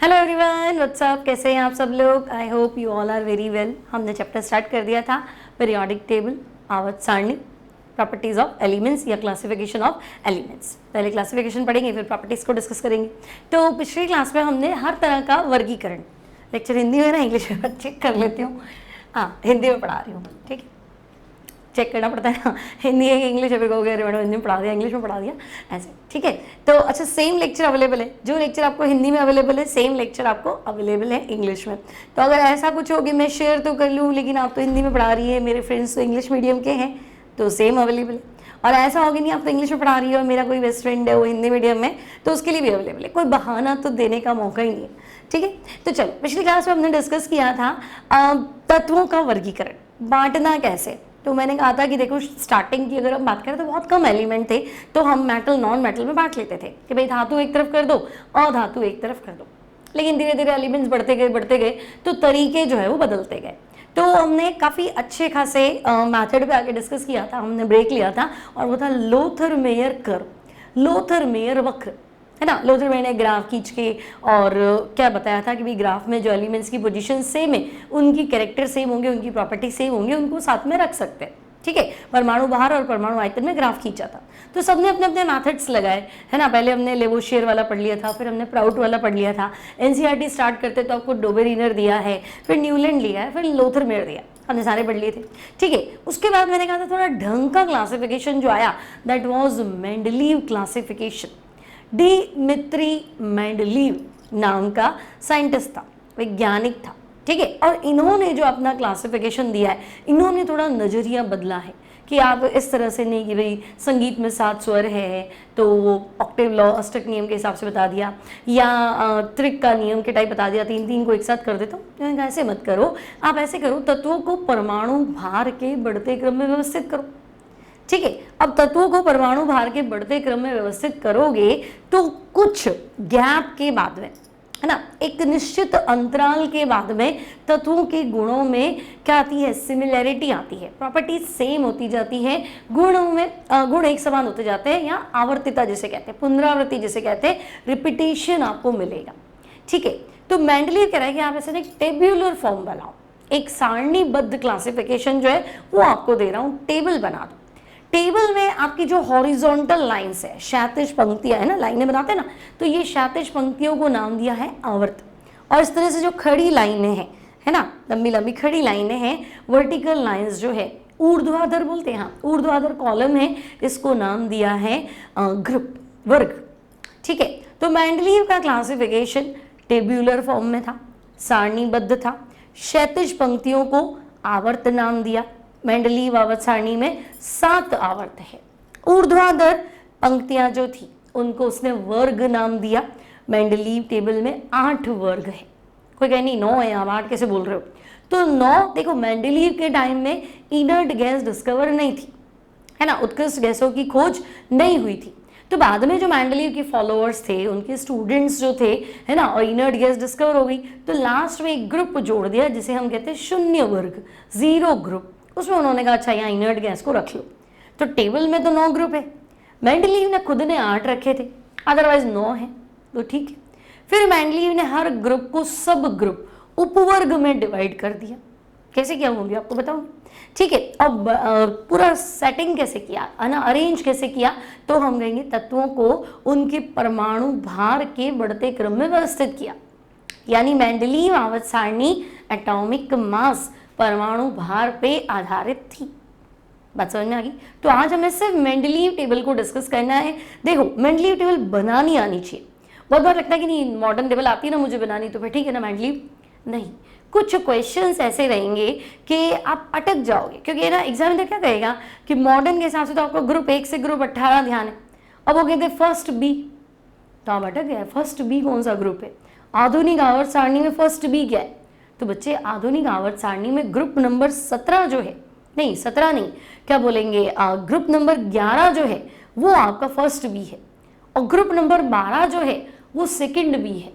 Hello everyone, WhatsApp, कैसे हैं आप सब लोग। I hope you all are very well. हमने चैप्टर स्टार्ट कर दिया था पीरियोडिक टेबल, आवर्त सारणी, प्रॉपर्टीज ऑफ एलिमेंट्स या क्लासिफिकेशन ऑफ एलिमेंट्स। पहले क्लासिफिकेशन पढ़ेंगे, फिर प्रॉपर्टीज को डिस्कस करेंगे। तो पिछली क्लास में हमने हर तरह का वर्गीकरण, लेक्चर हिंदी में ना इंग्लिश में चेक कर लेती हूँ, हाँ हिंदी में पढ़ा रही हूँ, ठीक है, चेक करना पड़ता है ना, हिंदी है इंग्लिश है, फिर कहोगे अरे मैडम हिंदी में पढ़ा दिया, इंग्लिश में पढ़ा दिया, ऐसे, ठीक है। तो अच्छा, सेम लेक्चर अवेलेबल है, जो लेक्चर आपको हिंदी में अवेलेबल है सेम लेक्चर आपको अवेलेबल है इंग्लिश में। तो अगर ऐसा कुछ हो कि मैं शेयर तो कर लूँ लेकिन आप तो हिंदी में पढ़ा रही है, मेरे फ्रेंड्स तो इंग्लिश मीडियम के हैं, तो सेम अवेलेबल है। और ऐसा होगी नहीं आप तो इंग्लिश में पढ़ा रही हो और मेरा कोई बेस्ट फ्रेंड है वो हिंदी मीडियम में, तो उसके लिए भी अवेलेबल है, कोई बहाना तो देने का मौका ही नहीं है, ठीक है। तो चलो, पिछली क्लास में हमने डिस्कस किया था तत्वों का वर्गीकरण, बांटना कैसे। तो मैंने कहा था कि देखो, स्टार्टिंग की अगर हम बात करें तो बहुत कम एलिमेंट थे, तो हम मेटल नॉन मेटल में बांट लेते थे कि भाई धातु एक तरफ कर दो और धातु एक तरफ कर दो। लेकिन धीरे धीरे एलिमेंट्स बढ़ते गए तो तरीके जो है वो बदलते गए। तो हमने काफ़ी अच्छे खासे मेथड पे आके डिस्कस किया था, हमने ब्रेक लिया था, और वो था लोथर-मेयर कर्व, लोथर-मेयर वक्र, है ना। लोथर-मेयर ने ग्राफ खींच के और क्या बताया था कि भाई ग्राफ में जो एलिमेंट्स की पोजीशन सेम है, उनकी कैरेक्टर सेम होंगे, उनकी प्रॉपर्टी सेम होंगे, उनको साथ में रख सकते हैं, ठीक है। परमाणु बाहर और परमाणु आयतन में ग्राफ खींचा था। तो सबने अपने अपने मैथड्स लगाए, है ना। पहले हमने लेवोशियर वाला पढ़ लिया था, फिर हमने प्राउट वाला पढ़ लिया था। एनसीईआरटी स्टार्ट करते तो आपको डोबेरिनर दिया है, फिर न्यूलैंड लिया है, फिर लोथर-मेयर दिया, हमने सारे पढ़ लिए थे, ठीक है। उसके बाद मैंने कहा था थोड़ा ढंग का क्लासिफिकेशन जो आया, that was Mendeleev classification. Dmitri Mendeleev नाम का साइंटिस्ट था, वैज्ञानिक था, ठीक है। और इन्होंने जो अपना क्लासिफिकेशन दिया है, इन्होंने थोड़ा नज़रिया बदला है कि आप इस तरह से नहीं कि भाई संगीत में 7 स्वर है तो वो ऑक्टेव लॉ, अष्टक नियम के हिसाब से बता दिया, या त्रिक का नियम के टाइप बता दिया, 3-3 को एक साथ कर देता हूँ। ऐसे मत करो, आप ऐसे करो, तत्वों को परमाणु भार के बढ़ते क्रम में व्यवस्थित करो, ठीक है। अब तत्वों को परमाणु भार के बढ़ते क्रम में व्यवस्थित करोगे तो कुछ गैप के बाद में, है ना, एक निश्चित अंतराल के बाद में तत्वों के गुणों में क्या आती है, सिमिलैरिटी आती है, प्रॉपर्टी सेम होती जाती है, गुणों में गुण एक समान होते जाते हैं, या आवर्तिता जिसे कहते हैं, पुनरावृत्ति जिसे कहते हैं, रिपीटेशन आपको मिलेगा, ठीक है। तो मेंडलीव कह रहा है कि आप ऐसे एक टेब्यूलर फॉर्म बनाओ, एक सारणीबद्ध क्लासिफिकेशन जो है वो आपको दे रहा हूँ, टेबल बना दो। टेबल में आपकी जो हॉरिजॉन्टल लाइंस है, क्षैतिज पंक्तियां है ना, लाइनें बनाते हैं ना, तो ये क्षैतिज पंक्तियों को नाम दिया है आवर्त। और इस तरह से जो खड़ी लाइनें हैं, है ना, लंबी लंबी खड़ी लाइनें हैं, वर्टिकल लाइंस जो है, ऊर्ध्वाधर बोलते हैं, हाँ ऊर्ध्वाधर कॉलम है, इसको नाम दिया है ग्रुप, वर्ग, ठीक है। तो मेंडलीव का क्लासिफिकेशन टेब्यूलर फॉर्म में था, सारणीबद्ध था, क्षैतिज पंक्तियों को आवर्त नाम दिया। मेंडलीव आवर्त सारणी में 7 आवर्त है। ऊर्ध्वाधर पंक्तियां जो थी उनको उसने वर्ग नाम दिया। मेंडलीव टेबल में 8 वर्ग है। कोई कहे नहीं 9 है, आप 8 कैसे बोल रहे हो, तो 9 देखो, मेंडलीव के टाइम में इनर्ट गैस डिस्कवर नहीं थी, है ना, उत्कृष्ट गैसों की खोज नहीं हुई थी। तो बाद में जो मेंडलीव के फॉलोअर्स थे, उनके स्टूडेंट्स जो थे, है ना, और इनर्ट गैस डिस्कवर हो गई, तो लास्ट में एक ग्रुप जोड़ दिया जिसे हम कहते हैं शून्य वर्ग, 0 ग्रुप। उसमें उन्होंने कहा अच्छा यहाँ इनर्ट गैस को रख लो। तो टेबल में तो 9 ग्रुप है, मेंडलीव ने खुद ने 8 रखे थे, अदरवाइज 9 है, तो ठीक है। फिर मेंडलीव ने हर ग्रुप को सब ग्रुप, उपवर्ग में डिवाइड कर दिया। कैसे किया वो भी आपको बताऊँ, ठीक है। अब पूरा सेटिंग कैसे किया, है ना, अरेंज कैसे किया, तो हम कहेंगे तत्वों को उनके परमाणु भार के बढ़ते क्रम में व्यवस्थित किया। यानी मेंडलीव आवर्त सारणी एटॉमिक मास, परमाणु भार पे आधारित थी। बात समझ में आ गई। तो आज हमें सिर्फ मेंडलीव टेबल को डिस्कस करना है। देखो, मेंडलीव टेबल बनानी आनी चाहिए। बहुत बार लगता है कि नहीं मॉडर्न टेबल आती है ना मुझे बनानी, तो फिर ठीक है ना मेंडलीव, नहीं, कुछ क्वेश्चंस ऐसे रहेंगे कि आप अटक जाओगे, क्योंकि ना एग्जामिनर क्या कहेगा कि मॉडर्न के हिसाब से तो आपको ग्रुप 1 से ग्रुप 18 ध्यान है। अब वो कहते हैं फर्स्ट बी, तो आप अटक गए, फर्स्ट बी कौन सा ग्रुप है। आधुनिक आवर्त सारणी में फर्स्ट बी क्या है, तो बच्चे आधुनिक आवर्त सारणी में ग्रुप नंबर 17 जो है, नहीं 17 नहीं, क्या बोलेंगे, ग्रुप नंबर 11 जो है वो आपका फर्स्ट बी है, और ग्रुप नंबर 12 जो है वो सेकंड बी है।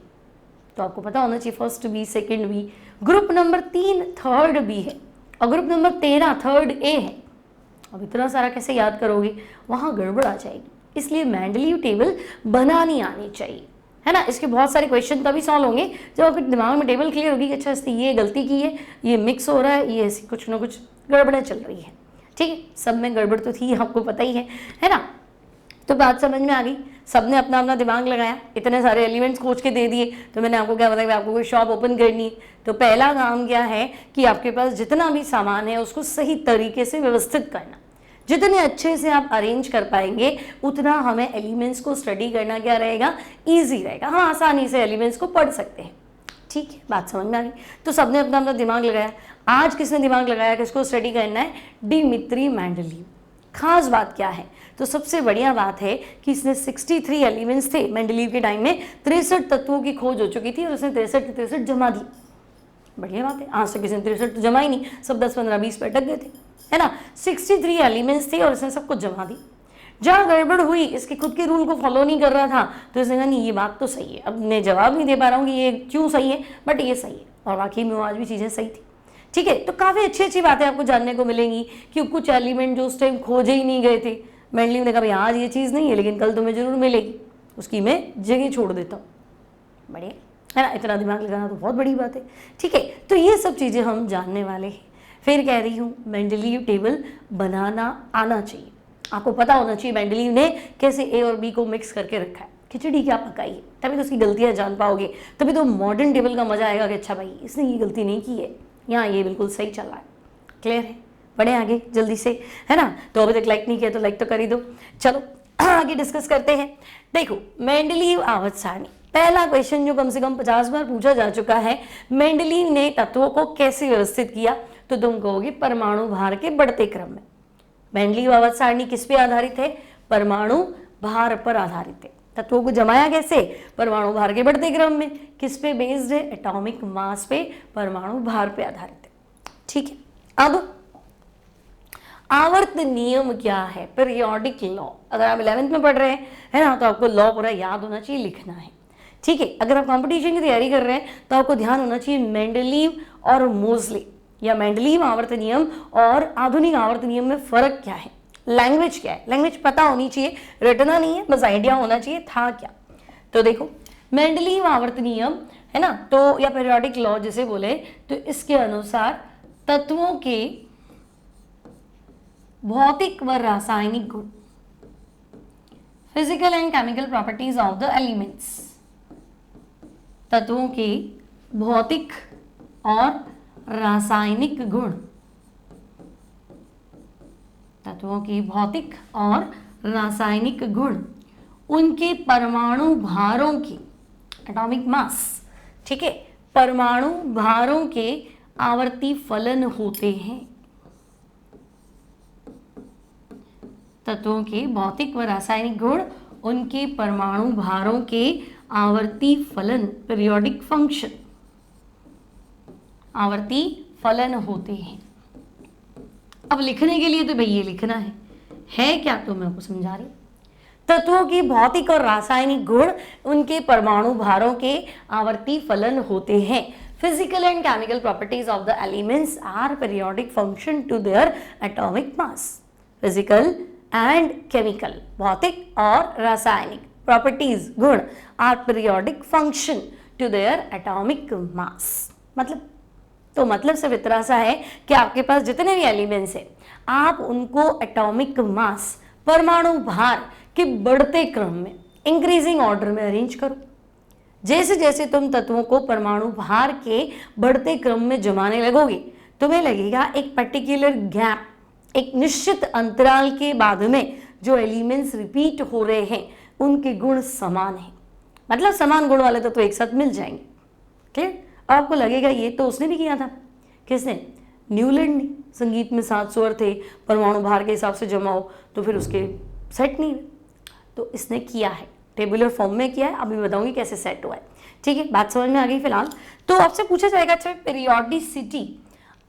तो आपको पता होना चाहिए first B, second B. Group number 3 third B है, और ग्रुप नंबर 13 थर्ड ए है। अब इतना सारा कैसे याद करोगे, वहाँ गड़बड़ आ जाएगी। इसलिए मेंडलीव टेबल बनानी आनी चाहिए, है ना। इसके बहुत सारे क्वेश्चन तभी सॉल्व होंगे जब आपके दिमाग में टेबल क्लियर होगी कि अच्छा इसने ये गलती की है, ये मिक्स हो रहा है, ये ऐसी कुछ ना कुछ गड़बड़ें चल रही है। ठीक है, सब में गड़बड़ तो थी, आपको पता ही है ना। तो बात समझ में आ गई, सबने अपना अपना दिमाग लगाया, इतने सारे एलिमेंट्स खोज के दे दिए। तो मैंने आपको क्या बताया, आपको कोई शॉप ओपन करनी है तो पहला काम क्या है कि आपके पास जितना भी सामान है उसको सही तरीके से व्यवस्थित करना। जितने अच्छे से आप अरेंज कर पाएंगे उतना हमें एलिमेंट्स को स्टडी करना क्या रहेगा, ईजी रहेगा। हाँ, आसानी से एलिमेंट्स को पढ़ सकते हैं। ठीक है, बात समझ में आ गई। तो सबने अपना अपना दिमाग लगाया। आज किसने दिमाग लगाया, किसको स्टडी करना है, डिमित्री मेंडलीव। खास बात क्या है, तो सबसे बढ़िया बात है कि इसने 63 एलिमेंट्स थे मेंडलीव के टाइम में, 63 तत्वों की खोज हो चुकी थी और उसने 63 के 63 जमा दी। बढ़िया बात है, आज तक किसी ने 63 तो जमा ही नहीं, सब 10, 15, 20 पे अटक गए थे, है ना। 63 एलिमेंट्स थे और इसने सब कुछ जमा दी। जहाँ गड़बड़ हुई, इसके खुद के रूल को फॉलो नहीं कर रहा था, तो इसने कहा नहीं ये बात तो सही है। अब मैं जवाब नहीं दे पा रहा हूँ कि ये क्यों सही है, बट ये सही है, और वाकई में आज भी चीज़ें सही थी। ठीक है, तो काफ़ी अच्छी अच्छी बातें आपको जानने को मिलेंगी कि कुछ एलिमेंट जो उस टाइम खोजे ही नहीं गए थे, मेंडलीव ने कहा भाई आज ये चीज़ नहीं है लेकिन कल तुम्हें जरूर मिलेगी, उसकी मैं जगह छोड़ देता हूँ। बढ़िया है ना, इतना दिमाग लगाना तो बहुत बड़ी बात है। ठीक है, तो ये सब चीज़ें हम जानने वाले हैं। फिर कह रही हूँ मेंडलीव टेबल बनाना आना चाहिए, आपको पता होना चाहिए मेंडलीव ने कैसे ए और बी को मिक्स करके रखा है, खिचड़ी क्या पकाई है, तभी तो उसकी गलतियाँ जान पाओगे, तभी तो मॉडर्न टेबल का मजा आएगा कि अच्छा भाई इसने ये गलती नहीं की है, यहाँ ये बिल्कुल सही चल रहा है। क्लियर है, बढ़े आगे जल्दी से, है ना। तो अभी तक लाइक नहीं किया तो लाइक तो कर ही दो। चलो आगे डिस्कस करते हैं। देखो मेंडलीव आवर्त सारणी, पहला क्वेश्चन जो कम से कम 50 बार पूछा जा चुका है, मेंडलीव ने तत्वों को कैसे व्यवस्थित किया, तो तुम कहोगे परमाणु भार के बढ़ते क्रम में। मेंडलीव आवर्त सारणी किस पे आधारित है, परमाणु भार पर आधारित है। तत्वों को जमाया कैसे, परमाणु भार के बढ़ते क्रम में। किस पे बेस्ड है, एटॉमिक मास पे, परमाणु भार पे आधारित है। ठीक है, अब आवर्त नियम क्या है, पीरियोडिक लॉ। अगर आप 11th में पढ़ रहे हैं, है ना, तो आपको लॉ पूरा याद होना चाहिए, लिखना है। ठीक है, अगर आप कंपटीशन की तैयारी कर रहे हैं तो आपको ध्यान होना चाहिए मेंडलीव और मोजले, या मेंडलीव आवर्त नियम और आधुनिक आवर्त नियम में फर्क क्या है, लैंग्वेज क्या है, लैंग्वेज पता होनी चाहिए, रटना नहीं है, बस आइडिया होना चाहिए था क्या। तो देखो मेंडलीव आवर्त नियम है ना, तो या पीरियोडिक लॉ जिसे बोले, तो इसके अनुसार तत्वों के भौतिक व रासायनिक गुण, physical and chemical properties of the elements, तत्वों के भौतिक और रासायनिक गुण, तत्वों की भौतिक और रासायनिक गुण, उनके परमाणु भारों की, एटॉमिक मास, ठीक है, परमाणु भारों के आवर्ती फलन होते हैं। तत्वों के भौतिक व रासायनिक गुण, उनके परमाणु भारों के आवर्ती फलन, पीरियोडिक फंक्शन, आवर्ती फलन होते हैं। अब लिखने के लिए तो भाई ये लिखना है क्या, तो मैं आपको समझा रही। तत्वों की भौतिक और रासायनिक गुण, उनके परमाणु भारों के आवर्ती फलन होते हैं। Physical and chemical properties of the elements are periodic function to their atomic mass. Physical and chemical, भौतिक और रासायनिक प्रॉपर्टीज, गुण, are periodic function to their atomic mass. मतलब सिर्फ इतना सा है कि आपके पास जितने भी एलिमेंट्स हैं, आप उनको एटॉमिक मास, परमाणु भार के बढ़ते क्रम में, इंक्रीजिंग ऑर्डर में अरेंज करो। जैसे जैसे तुम तत्वों को परमाणु भार के बढ़ते क्रम में जमाने लगोगे, तुम्हें लगेगा एक पर्टिकुलर गैप, एक निश्चित अंतराल के बाद में जो एलिमेंट्स रिपीट हो रहे हैं उनके गुण समान हैं, मतलब समान गुण वाले तो एक साथ मिल जाएंगे। क्लियर? आपको लगेगा ये तो उसने भी किया था, किसने, न्यूलैंड ने। संगीत में 7 स्वर थे, परमाणु भार के हिसाब से जमाओ तो फिर उसके सेट नहीं हुए, तो इसने किया है, टेबुलर फॉर्म में किया है। अभी बताऊंगी कैसे सेट हुआ है। ठीक है, बात समझ में आ गई। फिलहाल तो आपसे पूछा जाएगा अच्छा पीरियोडिसिटी,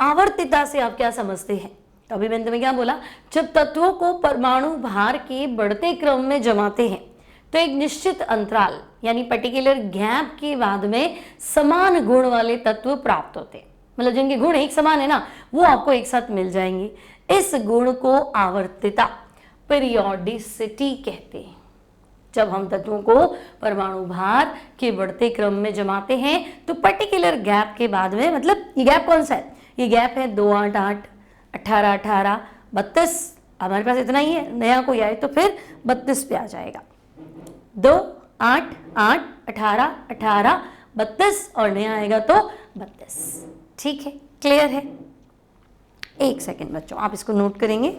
आवर्तिता से आप क्या समझते हैं। तो अभी मैंने तुम्हें क्या बोला, जब तत्वों को परमाणु भार के बढ़ते क्रम में जमाते हैं तो एक निश्चित अंतराल यानी पर्टिकुलर गैप के बाद में समान गुण वाले तत्व प्राप्त होते हैं, मतलब जिनके गुण एक समान है ना, वो आपको एक साथ मिल जाएंगे। इस गुण को आवर्तिता, पीरियोडिसिटी कहते हैं। जब हम तत्वों को परमाणु भार के बढ़ते क्रम में जमाते हैं तो पर्टिकुलर गैप के बाद में, मतलब ये गैप कौन सा है, ये गैप है 2 8 8 18 18 32, हमारे पास इतना ही है, नया कोई आए तो फिर 32 पे आ जाएगा। 2 8 8 18 18 32 और नया आएगा तो 32। ठीक है, क्लियर है? एक सेकेंड बच्चों, आप इसको नोट करेंगे।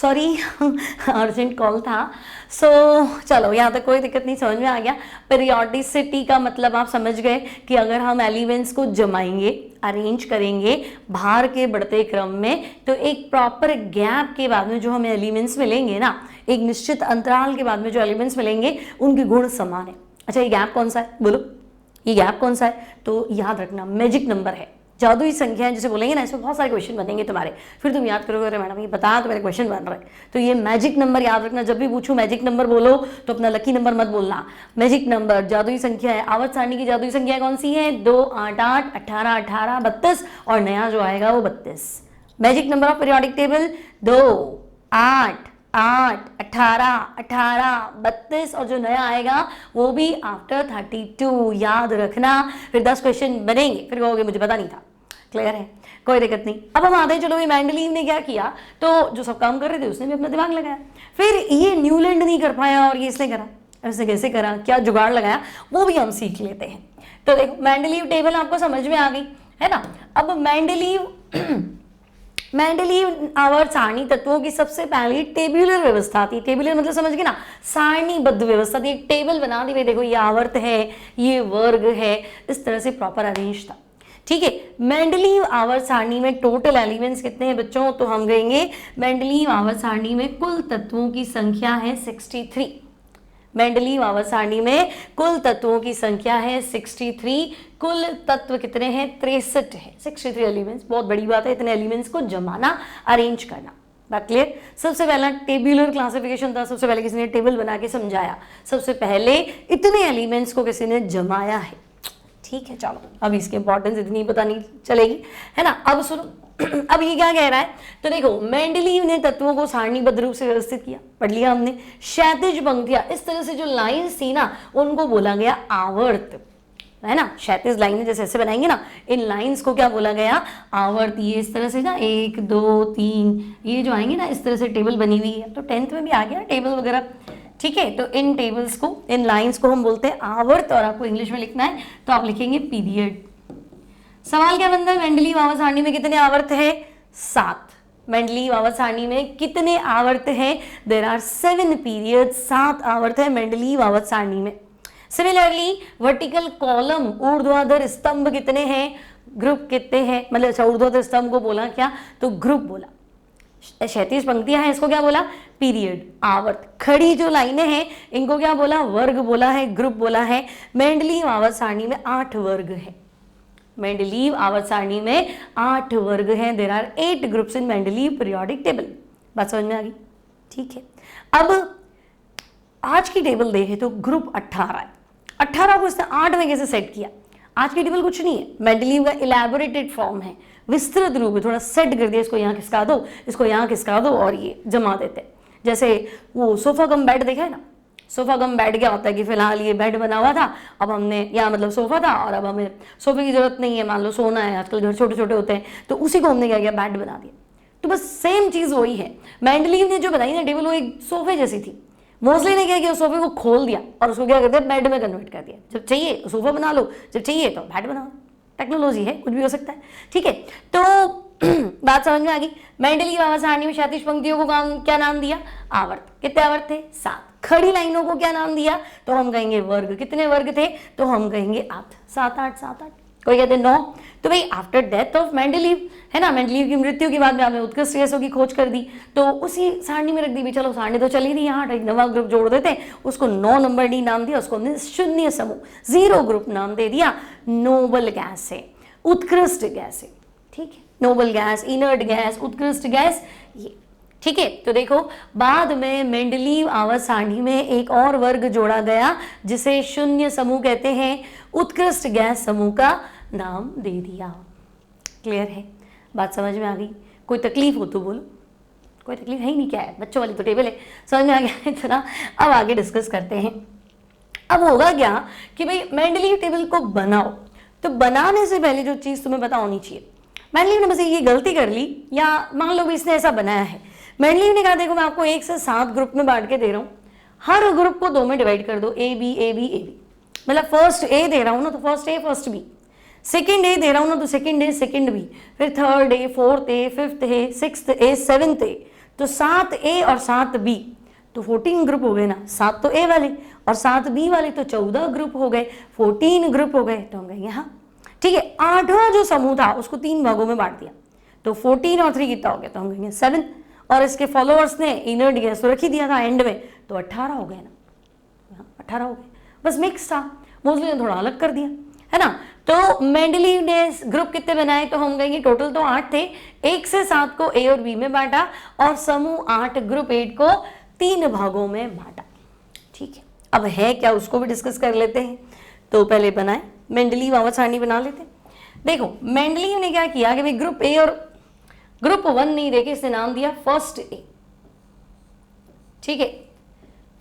सॉरी अर्जेंट कॉल था। सो चलो यहाँ तक कोई दिक्कत नहीं, समझ में आ गया। पीरियोडिसिटी का मतलब आप समझ गए कि अगर हम एलिमेंट्स को जमाएंगे, अरेंज करेंगे भार के बढ़ते क्रम में, तो एक प्रॉपर गैप के बाद में जो हमें एलिमेंट्स मिलेंगे ना, एक निश्चित अंतराल के बाद में जो एलिमेंट्स मिलेंगे उनके गुण समान है। अच्छा, ये गैप कौन सा है बोलो, ये गैप कौन सा है? तो याद रखना मैजिक नंबर है, जादुई संख्या है जिसे बोलेंगे ना, इसमें बहुत सारे क्वेश्चन बनेंगे तुम्हारे, फिर तुम याद करोगे अरे मैडम ये बता तो मेरे क्वेश्चन बन रहे। तो ये मैजिक नंबर याद रखना, जब भी पूछूं मैजिक नंबर बोलो तो अपना लकी नंबर मत बोलना, मैजिक नंबर जादुई संख्या है। आवर्त सारणी की जादुई संख्या कौन सी है? 2, 8, 8, 18, 18, 32 और नया जो आएगा वो 32। Magic number of periodic table 2, 8, 8, 18, 18, 32 और जो नया आएगा वो भी आफ्टर 32। याद रखना, फिर 10 क्वेश्चन बनेंगे, फिर कहोगे मुझे पता नहीं था। क्लियर है, कोई दिक्कत नहीं। अब हम आते हैं, चलो ये मेंडलीव ने क्या किया, तो जो सब काम कर रहे थे उसने भी अपना दिमाग लगाया। फिर ये न्यूलैंड नहीं कर पाया और ये इसने करा, इसने कैसे करा, क्या जुगाड़ लगाया, वो भी हम सीख लेते हैं। तो देखो मेंडलीव टेबल आपको समझ में आ गई है ना। अब मेंडलीव आवर्त सारणी तत्वों की सबसे पहली टेबुलर व्यवस्था थी। टेबुलर मतलब समझ गए ना, सारणीबद्ध व्यवस्था थी। एक टेबल बना दी भाई, देखो ये आवर्त है, ये वर्ग है, इस तरह से प्रॉपर अरेंज था। ठीक है, मेंडलीव आवर्त सारणी में टोटल एलिमेंट्स कितने हैं बच्चों? तो हम कहेंगे मेंडलीव आवर्त सारणी में कुल तत्वों की संख्या है 63। मेंडलीव आवर्त सारणी में कुल तत्वों की संख्या है 63। कुल तत्व कितने हैं? 63 है। 63 एलिमेंट्स, बहुत बड़ी बात है इतने एलिमेंट्स को जमाना, अरेंज करना। बात क्लियर? सबसे पहला टेबुलर क्लासिफिकेशन था, सबसे पहले किसी ने टेबल बना के समझाया, सबसे पहले इतने एलिमेंट्स को किसी ने जमाया है। ठीक है, चलो अब इसकी इंपॉर्टेंस इतनी पता नहीं चलेगी है ना। अब सुनो, अब ये क्या कह रहा है, तो देखो मेंडलीव ने तत्वों को सारणीबद्ध रूप से व्यवस्थित किया, पढ़ लिया हमने। क्षैतिज पंक्तियां, इस तरह से जो लाइंस थी ना उनको बोला गया आवर्त, है ना। क्षैतिज लाइनें जैसे ऐसे बनाएंगे ना, इन लाइंस को क्या बोला गया? आवर्त। ये इस तरह से ना 1, 2, 3 ये जो आएंगे ना, इस तरह से टेबल बनी हुई है, तो 10th में भी आ गया टेबल वगैरह। ठीक है, तो इन टेबल्स को, इन लाइंस को हम बोलते हैं आवर्त, और आपको इंग्लिश में लिखना है तो आप लिखेंगे पीरियड। सवाल क्या बनता है, मेंडलीव आवर्त सारणी में कितने आवर्त है? 7। मेंडलीव आवर्त सारणी में कितने आवर्त हैं? देयर आर 7 पीरियड, 7 आवर्त है मेंडलीव आवर्त सारणी में। सिमिलरली वर्टिकल कॉलम, ऊर्ध्वाधर स्तंभ कितने हैं? ग्रुप कितने हैं? मतलब अच्छा, ऊर्ध्वाधर स्तंभ को बोला क्या? तो ग्रुप बोला। क्षैतिज पंक्तियां हैं, इसको क्या बोला? पीरियड, आवर्त। खड़ी जो लाइनें हैं इनको क्या बोला? वर्ग बोला है, ग्रुप बोला है। मेंडलीव आवर्त सारणी में 8 वर्ग है। मेंडलीव आवर्त सारणी में 8 वर्ग हैं। There are 8 groups in Mendeleev periodic table. बात समझ में आ गई? ठीक है, अब आज की टेबल देखें तो ग्रुप 18 है। 18 को इसने 8 में कैसे सेट किया? आज की टेबल कुछ नहीं है, मेंडलीव का इलैबोरेटेड फॉर्म है, विस्तृत रूप है, थोड़ा सेट कर दिया, इसको यहाँ खिसका दो, इसको यहाँ खिसका दो और ये जमा देते। जैसे वो सोफा कम बेड देखा है ना, सोफा कम बेड क्या होता है कि फिलहाल ये बेड बना हुआ था, अब हमने यहाँ मतलब सोफा था और अब हमें सोफे की जरूरत नहीं है, मान लो सोना है, आजकल घर छोटे छोटे होते हैं, तो उसी को हमने क्या किया? बेड बना दिया। तो बस सेम चीज़ वही है। मेंडलीव ने जो बनाई ना टेबल, वो एक सोफे जैसी थी। मोस्टली ने क्या किया? सोफे को खोल दिया और उसको क्या कर दिया? बेड में कन्वर्ट कर दिया। जब चाहिए सोफा बना लो, जब चाहिए तो बेड बना लो। टेक्नोलॉजी है, कुछ भी हो सकता है। ठीक है, तो बात समझ में आ गई। मेंडलीव आवर्त सारणी में क्षैतिज पंक्तियों को क्या नाम दिया? आवर्त। कितने आवर्त थे? 7। खड़ी लाइनों को क्या नाम दिया? तो हम कहेंगे वर्ग। कितने वर्ग थे? तो हम कहेंगे 8। 7, 8, 7, 8। कोई कहते हैं 9। तो भाई आफ्टर डेथ ऑफ मेंडलीव, है ना, मेंडलीव की मृत्यु के बाद में आपने उत्कृष्ट गैसों की खोज कर दी, तो उसी सारणी में रख दी भी। चलो सारणी तो चली नहीं, यहाँ एक नवा ग्रुप जोड़ देते, उसको 9 नंबर डी नाम दिया, उसको हमने शून्य समूह, 0 ग्रुप नाम दे दिया। नोबल गैस है, उत्कृष्ट गैस है। ठीक है, नोबल गैस, इनर्ट गैस, उत्कृष्ट गैस, ये। ठीक है, तो देखो बाद में मेंडलीव आवर्त सारणी में एक और वर्ग जोड़ा गया जिसे शून्य समूह कहते हैं, उत्कृष्ट गैस समूह का नाम दे दिया। क्लियर है? बात समझ में आ गई? कोई तकलीफ हो तो बोलो। कोई तकलीफ है ही नहीं, क्या है, बच्चों वाली तो टेबल है, समझ में आ गया इतना। अब आगे डिस्कस करते हैं। अब होगा क्या कि भाई मेंडलीव टेबल को बनाओ, तो बनाने से पहले जो चीज़ तुम्हें पता होनी चाहिए, मेंडलीव ने बस ये गलती कर ली, या मान लो भी इसने ऐसा बनाया है, मेंडलीव ने कहा देखो मैं आपको 1 से 7 ग्रुप में बांट के दे रहा हूँ, हर ग्रुप को 2 में डिवाइड कर दो, A B A B A B. मतलब फर्स्ट ए दे रहा हूँ ना तो first A first B, second A दे रहा हूँ ना तो सेकंड ए सेकंड बी, फिर third A fourth A fifth A sixth A seventh A, तो 7A और 7B तो 14 ग्रुप हो गए ना, 7 तो A वाले और 7B वाले तो 14 ग्रुप हो गए, 14 ग्रुप हो गए। तो हम गए यहाँ, ठीक है। 8वां जो समूह था उसको 3 भागों में बांट दिया, तो 14 और 3 कितना हो गया, तो हम कहेंगे 7। और इसके फॉलोअर्स ने इनर्ट गैस तो रख ही दिया था एंड में, तो 18 हो गए ना, यहाँ 18 हो गए। बस मिक्स था, मोस्टली ने थोड़ा अलग कर दिया, है ना। तो मेंडलीव ने ग्रुप कितने बनाए, तो हम कहेंगे टोटल तो 8 थे, 1 से 7 को A और B में बांटा और समूह 8 ग्रुप 8 को 3 भागों में बांटा, ठीक है। अब है क्या उसको भी डिस्कस कर लेते हैं। तो पहले बनाए मेंडलीव आवर्त सारणी बना लेते हैं। देखो मेंडलीव ने क्या किया कि भाई ग्रुप A और ग्रुप 1 नहीं देखे, इसने नाम दिया फर्स्ट A, ठीक है।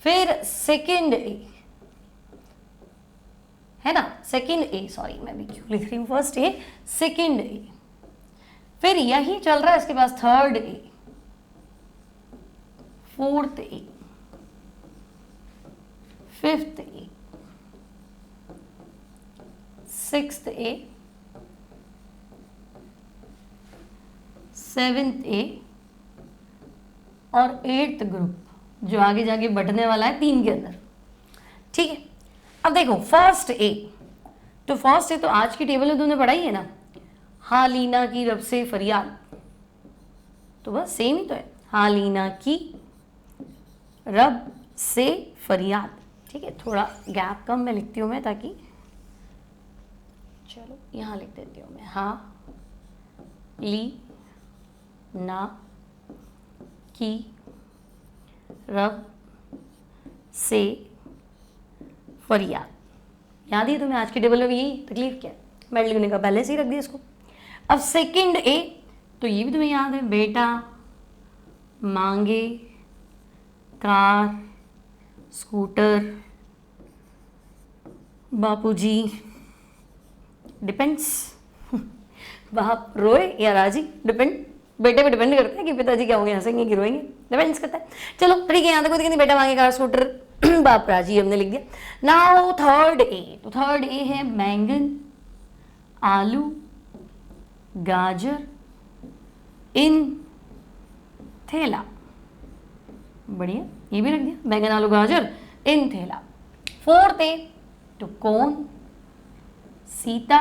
फिर सेकेंड A, है ना, सेकेंड A, सॉरी मैं भी क्यों लिख रही हूं फर्स्ट A, सेकेंड A। फिर यही चल रहा है इसके पास third A, fourth A, fifth A, sixth A, seventh A और 8th ग्रुप जो आगे जाके बटने वाला है 3 के अंदर, ठीक है। अब देखो फर्स्ट A, तो फर्स्ट A तो आज की टेबल में तुमने पढ़ाई है ना, हालीना की रब से फरियाद, तो बस सेम ही तो है, हालीना की रब से फरियाद, ठीक है। थोड़ा गैप कम में लिखती हूँ मैं, ताकि चलो यहाँ लिख देती हूँ मैं, हा ली ना की रब से फरियाद। याद ही तुम्हें आज की टेबल में भी यही तकलीफ क्या है, मेंडलीव ने कहा पहले से ही रख दिया इसको। अब सेकंड A, तो ये भी तुम्हें याद है, बेटा मांगे कार स्कूटर बापूजी डिपेंड्स बाप रोए या राजी, डिपेंड, बेटे पे डिपेंड करता है कि पिताजी क्या होंगे, हंसेंगे कि रोएंगे, डिपेंड्स करता है। चलो ठीक है, यहाँ तक कोई बेटा मांगे कार स्कूटर बाप राजी, हमने लिख दिया। नाउ थर्ड A, तो थर्ड A है बैंगन आलू गाजर इन थैला, बढ़िया, ये भी रख दिया, बैंगन आलू गाजर इन थैला। फोर्थ A, तो कौन सीता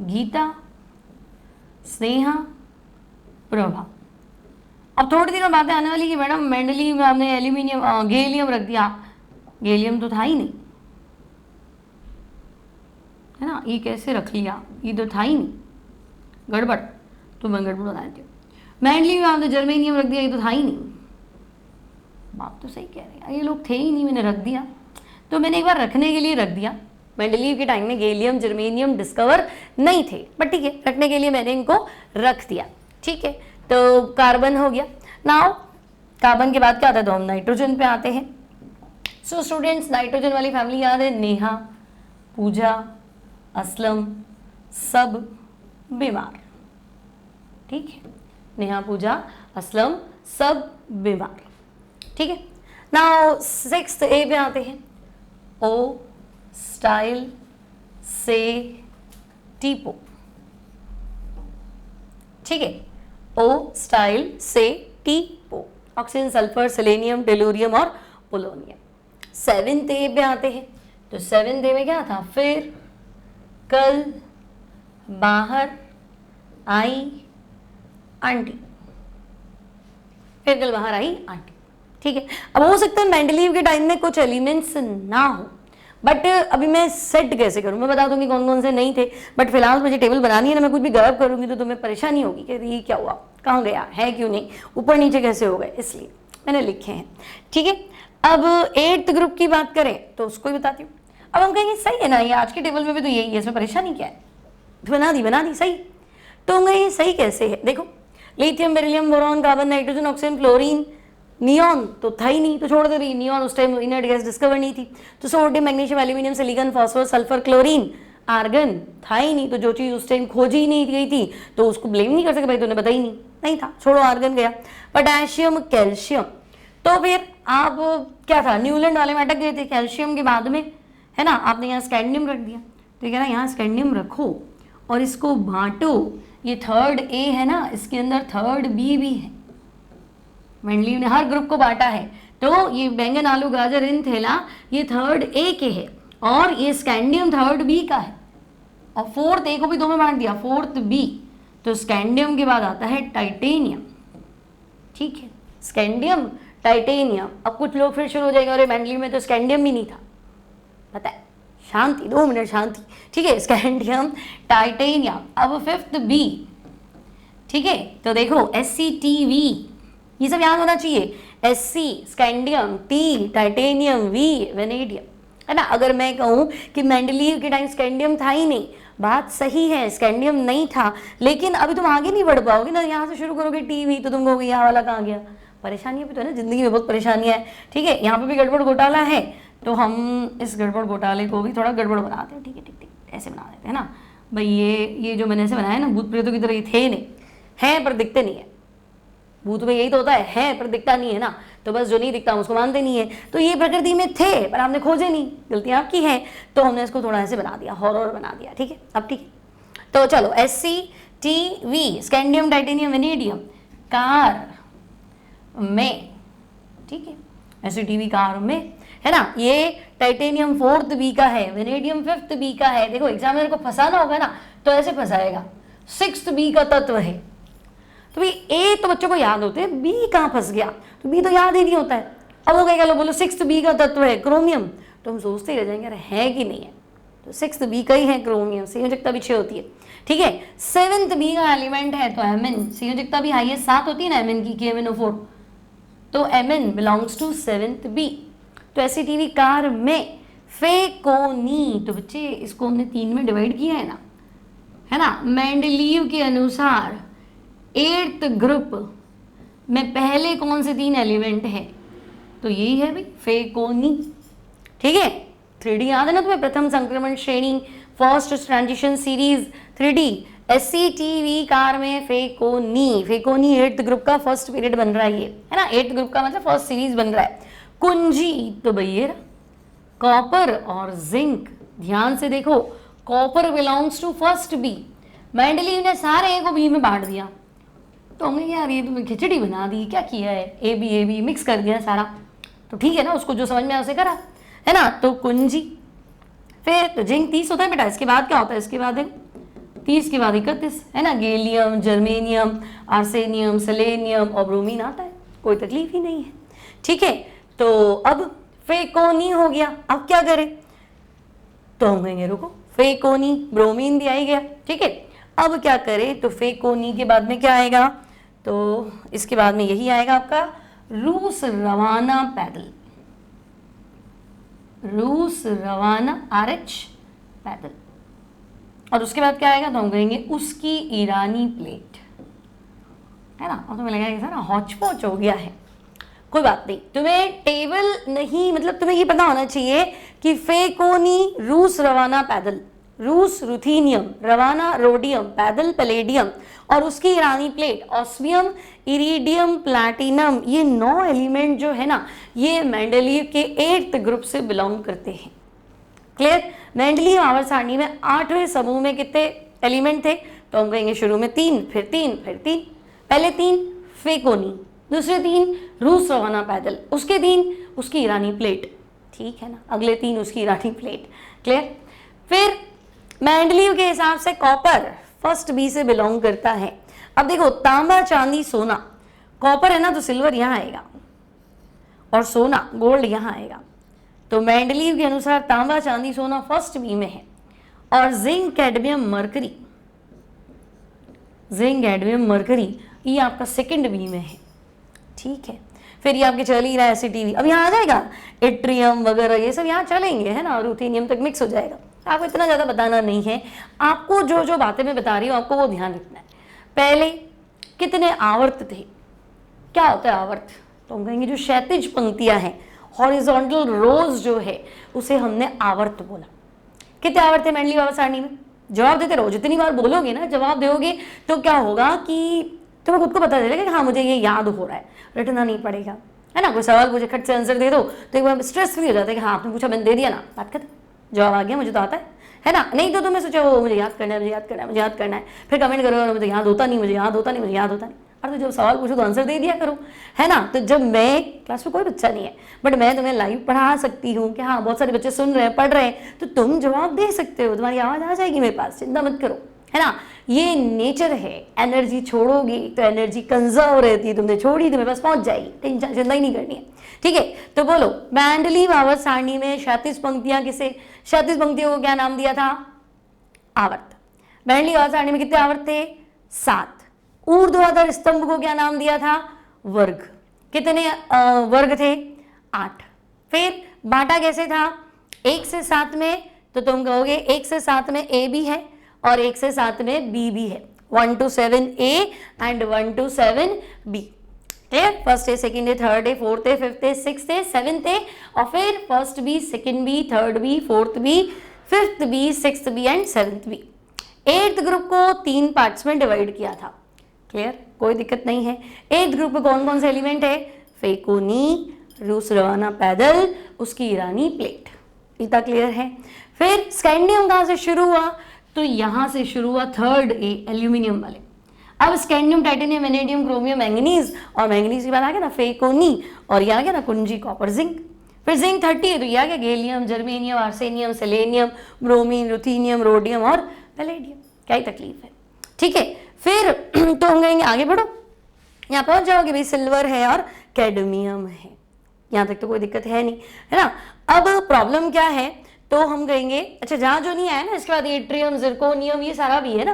गीता स्नेहा प्रभा। अब थोड़ी देर में बातें आने वाली कि मैडम मेंडलीव में आपने एल्यूमिनियम गैलियम रख दिया, गैलियम तो था ही नहीं, है ना, ये कैसे रख लिया, ये तो था ही नहीं, गड़बड़, तो मैं गड़बड़ बता देती हूँ। मेंडलीव में आपने जर्मेनियम रख दिया, ये तो था ही नहीं, बात तो सही कह रहे हैं, ये लोग थे ही नहीं, मैंने रख दिया, तो मैंने एक बार रखने के लिए रख दिया। मेंडलीव के टाइम में गैलियम जर्मेनियम डिस्कवर नहीं थे, बट ठीक है, रखने के लिए मैंने इनको रख दिया, ठीक है। तो कार्बन हो गया। नाउ कार्बन के बाद क्या आता है, तो हम नाइट्रोजन पे आते हैं। सो स्टूडेंट्स, नाइट्रोजन वाली फैमिली याद है, नेहा पूजा असलम सब बीमार, ठीक है, नेहा पूजा असलम सब बीमार, ठीक है। नाउ सिक्स्थ A पे आते हैं, ओ स्टाइल से टीपो, ठीक है, ओ स्टाइल से टीपो, ऑक्सीजन सल्फर सेलेनियम टेलुरियम और पोलोनियम। सेवेंथ A पे आते हैं, तो सेवेंथ A में क्या था, फिर कल बाहर आई आंटी, फिर कल बाहर आई आंटी, ठीक है। अब हो सकता है मेंडलीव के टाइम में कुछ एलिमेंट्स ना हो, बट अभी मैं सेट कैसे करूं, मैं बता दूंगी कौन कौन से नहीं थे, बट फिलहाल मुझे टेबल बनानी है ना, मैं कुछ भी गायब करूंगी तो तुम्हें परेशानी होगी कि ये क्या हुआ, कहाँ गया है, क्यों नहीं, ऊपर नीचे कैसे हो गए, इसलिए मैंने लिखे हैं, ठीक है। अब 8th ग्रुप की बात करें तो उसको ही बताती हूँ। अब हम कहेंगे सही है ना, ये आज के टेबल में भी तो यही है, इसमें परेशानी क्या है, बना दी सही, तो हम कहेंगे सही कैसे है। देखो lithium beryllium boron carbon nitrogen oxygen fluorine neon तो था ही नहीं, तो छोड़ दे रही, नियॉन उस टाइम इनर्ट गैस डिस्कवर नहीं थी। तो sodium magnesium aluminium silicon phosphorus sulphur chlorine argon था ही नहीं, तो जो चीज़ उस टाइम खोजी ही नहीं गई थी तो उसको ब्लेम नहीं कर सकते, भाई तूने बताई नहीं था, छोड़ो आर्गन गया। पोटेशियम कैल्शियम, तो फिर आप क्या था, न्यूलैंड वाले में अटक गए थे कैल्शियम के बाद में, है ना, आपने यहाँ स्कैंडियम रख दिया, तो कह रहा है यहाँ स्कैंडियम रखो और इसको बांटो, ये थर्ड A है ना, इसके अंदर थर्ड B भी है, मेंडलीव ने हर ग्रुप को बांटा है। तो ये बैंगन आलू गाजर इन थैला ये थर्ड ए के है और ये स्कैंडियम थर्ड बी का है और फोर्थ ए को भी 2 में बांट दिया, फोर्थ बी। तो स्कैंडियम के बाद आता है टाइटेनियम, ठीक है, स्कैंडियम टाइटेनियम। अब कुछ लोग फिर शुरू हो जाएंगे अरे मेंडलीव में तो स्कैंडियम भी नहीं था, पता है, शांति, 2 मिनट शांति, ठीक है, स्कैंडियम टाइटेनियम। अब फिफ्थ बी, ठीक है, तो देखो SCTV ये सब याद होना चाहिए, SC scandium, T titanium, V vanadium, है ना। अगर मैं कहूँ कि मेंडलीव के टाइम स्कैंडियम था ही नहीं, बात सही है, स्कैंडियम नहीं था, लेकिन अभी तुम आगे नहीं बढ़ पाओगे ना, यहाँ से शुरू करोगे TV तो तुम कहोगे यहाँ वाला कहाँ गया। परेशानी भी तो है ना, जिंदगी में बहुत परेशानियाँ है, ठीक है। यहाँ पे भी गड़बड़ घोटाला है तो हम इस गड़बड़ घोटाले को भी थोड़ा गड़बड़ बनाते हैं, ठीक है, ठीक ठीक ऐसे बना देते हैं ना भाई। ये जो मैंने ऐसे बनाया ना, भूत प्रेतों की तरह ये थे नहीं, हैं पर दिखते नहीं है। भूत में यही तो होता है पर दिखता नहीं है ना, तो बस जो नहीं दिखता हम उसको मानते नहीं है। तो ये प्रकृति में थे पर आपने खोजे नहीं, गलती आपकी है, तो हमने इसको थोड़ा ऐसे बना दिया, हॉरर बना दिया, ठीक है। अब ठीक है, तो चलो SCTV scandium titanium vanadium car में, ठीक है, SCTV कार में, है ना। ये टाइटेनियम फोर्थ बी का है, वेनेडियम फिफ्थ बी का है। देखो एग्जामिनर को फंसाना होगा ना तो ऐसे फंसाएगा, सिक्स्थ बी का तत्व है। तो भाई ए तो बच्चों को याद होते हैं, बी कहाँ फंस गया, तो बी तो याद ही नहीं होता है। अब वो कहेगा लो बोलो सिक्स्थ बी का तत्व है क्रोमियम, तो हम सोचते ही रह जाएंगे अरे है कि नहीं है, तो सिक्स्थ बी का ही है क्रोमियम, संयोजकता भी 6 होती है, ठीक है। सेवेंथ बी का एलिमेंट है तो Mn, संयोजकता भी हाईएस्ट 7 होती है ना Mn की, KMnO4, तो Mn belongs to seventh B. तो SCTV कार में फेकोनी, तो बच्चे इसको हमने 3 में डिवाइड किया है ना। मेंडलीव के अनुसार 8th ग्रुप में पहले कौन से 3 एलिमेंट है, तो यही है भाई फेकोनी, ठीक है। 3D याद है ना तुम्हें, प्रथम संक्रमण श्रेणी, first transition series 3D। SCTV कार में फेकोनी 8th ग्रुप का फर्स्ट पीरियड बन रहा है ये, है ना। 8th ग्रुप का मतलब फर्स्ट सीरीज बन रहा है। कुंजी तो भैया कॉपर और जिंक, ध्यान से देखो, copper belongs to first B, Mendeleev ने सारे ए को बी में बांट दिया, तो हमने यार ये तुम्हें खिचड़ी बना दी, क्या किया है, ए बी मिक्स कर दिया सारा, तो ठीक है ना, उसको जो समझ में आया उसे करा, है ना। तो कुंजी, फिर तो जिंक 30 होता है बेटा, इसके बाद क्या होता है, इसके बाद 30 के बाद 31, है ना। गैलियम, जर्मेनियम, आर्सेनियम, सेलेनियम और ब्रोमीन आता है, कोई तकलीफ ही नहीं है, ठीक है। तो अब फेकोनी हो गया, अब क्या करें, तो हम कहेंगे रुको, फेकोनी ब्रोमीन भी आ गया, ठीक है। अब क्या करें, तो फेकोनी के बाद में क्या आएगा, तो इसके बाद में यही आएगा आपका रूस रवाना पैदल, रूस रवाना RH पैदल, और उसके बाद क्या आएगा, तो हम कहेंगे उसकी ईरानी प्लेट, है ना। और तुम्हें लगेगा सारा हौच पौच हो गया है, कोई बात नहीं, तुम्हें टेबल नहीं, मतलब तुम्हें ये पता होना चाहिए कि फेकोनी रूस रवाना पैदल, रूस रुथीनियम, रवाना रोडियम, पैदल पैलेडियम, और उसकी ईरानी प्लेट ऑस्मियम, इरिडियम, प्लैटिनम, ये 9 एलिमेंट जो है ना, ये मेंडलीव के 8th ग्रुप से बिलोंग करते हैं। क्लियर। मेंडलीव आवर्त सारणी में 8वें समूह में कितने एलिमेंट थे, तो हम कहेंगे शुरू में 3, फिर 3, फिर 3, पहले 3 फेकोनी, दूसरे 3 रूस रवाना पैदल, उसके 3 उसकी ईरानी प्लेट, ठीक है ना, अगले 3 उसकी ईरानी प्लेट। क्लियर। फिर मेंडलीव के हिसाब से कॉपर फर्स्ट बी से बिलोंग करता है। अब देखो तांबा चांदी सोना, कॉपर है ना तो सिल्वर यहाँ आएगा और सोना गोल्ड यहाँ आएगा, तो मेंडलीव के अनुसार तांबा चांदी सोना फर्स्ट बी में है, और zinc cadmium mercury, zinc cadmium mercury ये आपका सेकंड बी में है, ठीक है। फिर ये आपके चल ही रहा है SCTV, अब यहाँ आ जाएगा एट्रियम वगैरह, ये सब यहाँ चलेंगे, है ना, रुथेनियम तक मिक्स हो जाएगा। आपको इतना ज़्यादा बताना नहीं है, आपको जो जो बातें मैं बता रही हूँ आपको वो ध्यान रखना है। पहले कितने आवर्त थे, क्या होता है आवर्त, तो हम कहेंगे जो क्षैतिज पंक्तियाँ हैं, हॉरिजॉन्टल रोज जो है उसे हमने आवर्त बोला। कितने आवर्त है मेंडलीव आवर्त सारणी में, जवाब देते रहो, जितनी बार बोलोगे ना जवाब दोगे तो क्या होगा कि तुम्हें खुद को पता चलेगा कि हाँ मुझे ये याद हो रहा है, रटना नहीं पड़ेगा, है ना। कोई सवाल पूछे खट से आंसर दे दो तो एक बार स्ट्रेस फ्री हो जाता है कि हाँ आपने पूछा मैंने दे दिया ना, बात खत्म, जवाब आ गया, मुझे तो आता है ना। नहीं तो तुम्हें सोचो वो मुझे याद करना है, मुझे याद करना है, मुझे याद करना है, फिर कमेंट करो मुझे याद होता नहीं, मुझे याद होता नहीं, मुझे याद होता नहीं। और तो जब सवाल पूछो तो आंसर दे दिया करो, है ना। तो जब मैं क्लास में कोई बच्चा नहीं है बट मैं तुम्हें लाइव पढ़ा सकती हूँ कि हाँ बहुत सारे बच्चे सुन रहे हैं, पढ़ रहे हैं, तो तुम जवाब दे सकते हो, तुम्हारी आवाज़ आ जाएगी मेरे पास, चिंता मत करो, है ना। ये नेचर है, एनर्जी छोड़ोगी तो एनर्जी कंजर्व रहती है, तुमने छोड़ी तो मेरे पास पहुंच जाएगी, टेंशन चिंता ही नहीं करनी है, ठीक है। तो बोलो मैंडलीव आवर्त सारणी में 36 पंक्तियां किसे, 36 पंक्तियों को क्या नाम दिया था, आवर्त। मैंडलीव आवर्त सारणी में कितने आवर्त थे, 7। ऊर्ध्वाधर स्तंभ को क्या नाम दिया था, वर्ग। कितने वर्ग थे, 8। फिर बांटा कैसे था, 1 से 7 में, तो तुम कहोगे 1 से 7 में ए भी है और 1 से 7 में बी भी है, 1 to 7 A and 1 to 7 B. Clear, first A, second A, third A, fourth A, fifth A, sixth A, seventh A, और फिर first B, second B, third B, fourth B, fifth B, sixth B and seventh B. 8th group को 3 parts में divide किया था। Clear, कोई दिक्कत नहीं है। 8th ग्रुप में कौन कौन से एलिमेंट है, फेकोनी, रूस रवाना पैदल, उसकी ईरानी प्लेट, इतना क्लियर है। फिर स्कैंडियम कहाँ से शुरू हुआ, तो यहां से शुरू हुआ 3rd ए, एल्यूमिनियम वाले। अब scandium, titanium, vanadium, chromium, manganese, और मैंगनीज के बाद आ गया ना फेकोनी, और ये आ गया ना कुंजी, कॉपर, जिंक। फिर जिंक 30 है तो ये आ गया gallium, germanium, arsenium, selenium, bromine, ruthenium, rhodium और पैलेडियम। क्या ही तकलीफ है, ठीक है। फिर तो हम कहेंगे आगे बढ़ो, यहाँ पहुंच जाओगे भाई, सिल्वर है और कैडमियम है, यहाँ तक तो कोई दिक्कत है नहीं, है ना। अब प्रॉब्लम क्या है, तो हम कहेंगे अच्छा जहाँ जो नहीं आया ना, इसके बाद एट्रियम, जिरकोनियम, ये सारा भी है ना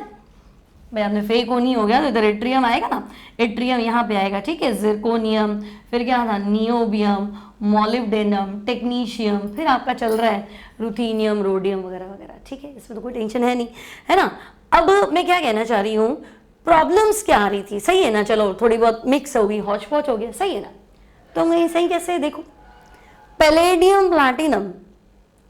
भाई। आपने फेकोनी हो गया तो इधर एट्रियम आएगा ना, एट्रियम यहाँ पे आएगा, ठीक है। जिरकोनियम, फिर क्या था, नियोबियम, मॉलिब्डेनम, टेक्नीशियम, फिर आपका चल रहा है रुथीनियम, रोडियम वगैरह वगैरह, ठीक है। इसमें तो कोई टेंशन है नहीं, है ना। अब मैं क्या कहना चाह रही हूँ, प्रॉब्लम्स क्या आ रही थी, सही है ना, चलो थोड़ी बहुत मिक्स हो गई, हौच पौच हो गया, सही है ना। तो मैं सही कैसे, देखो पैलेडियम, प्लैटिनम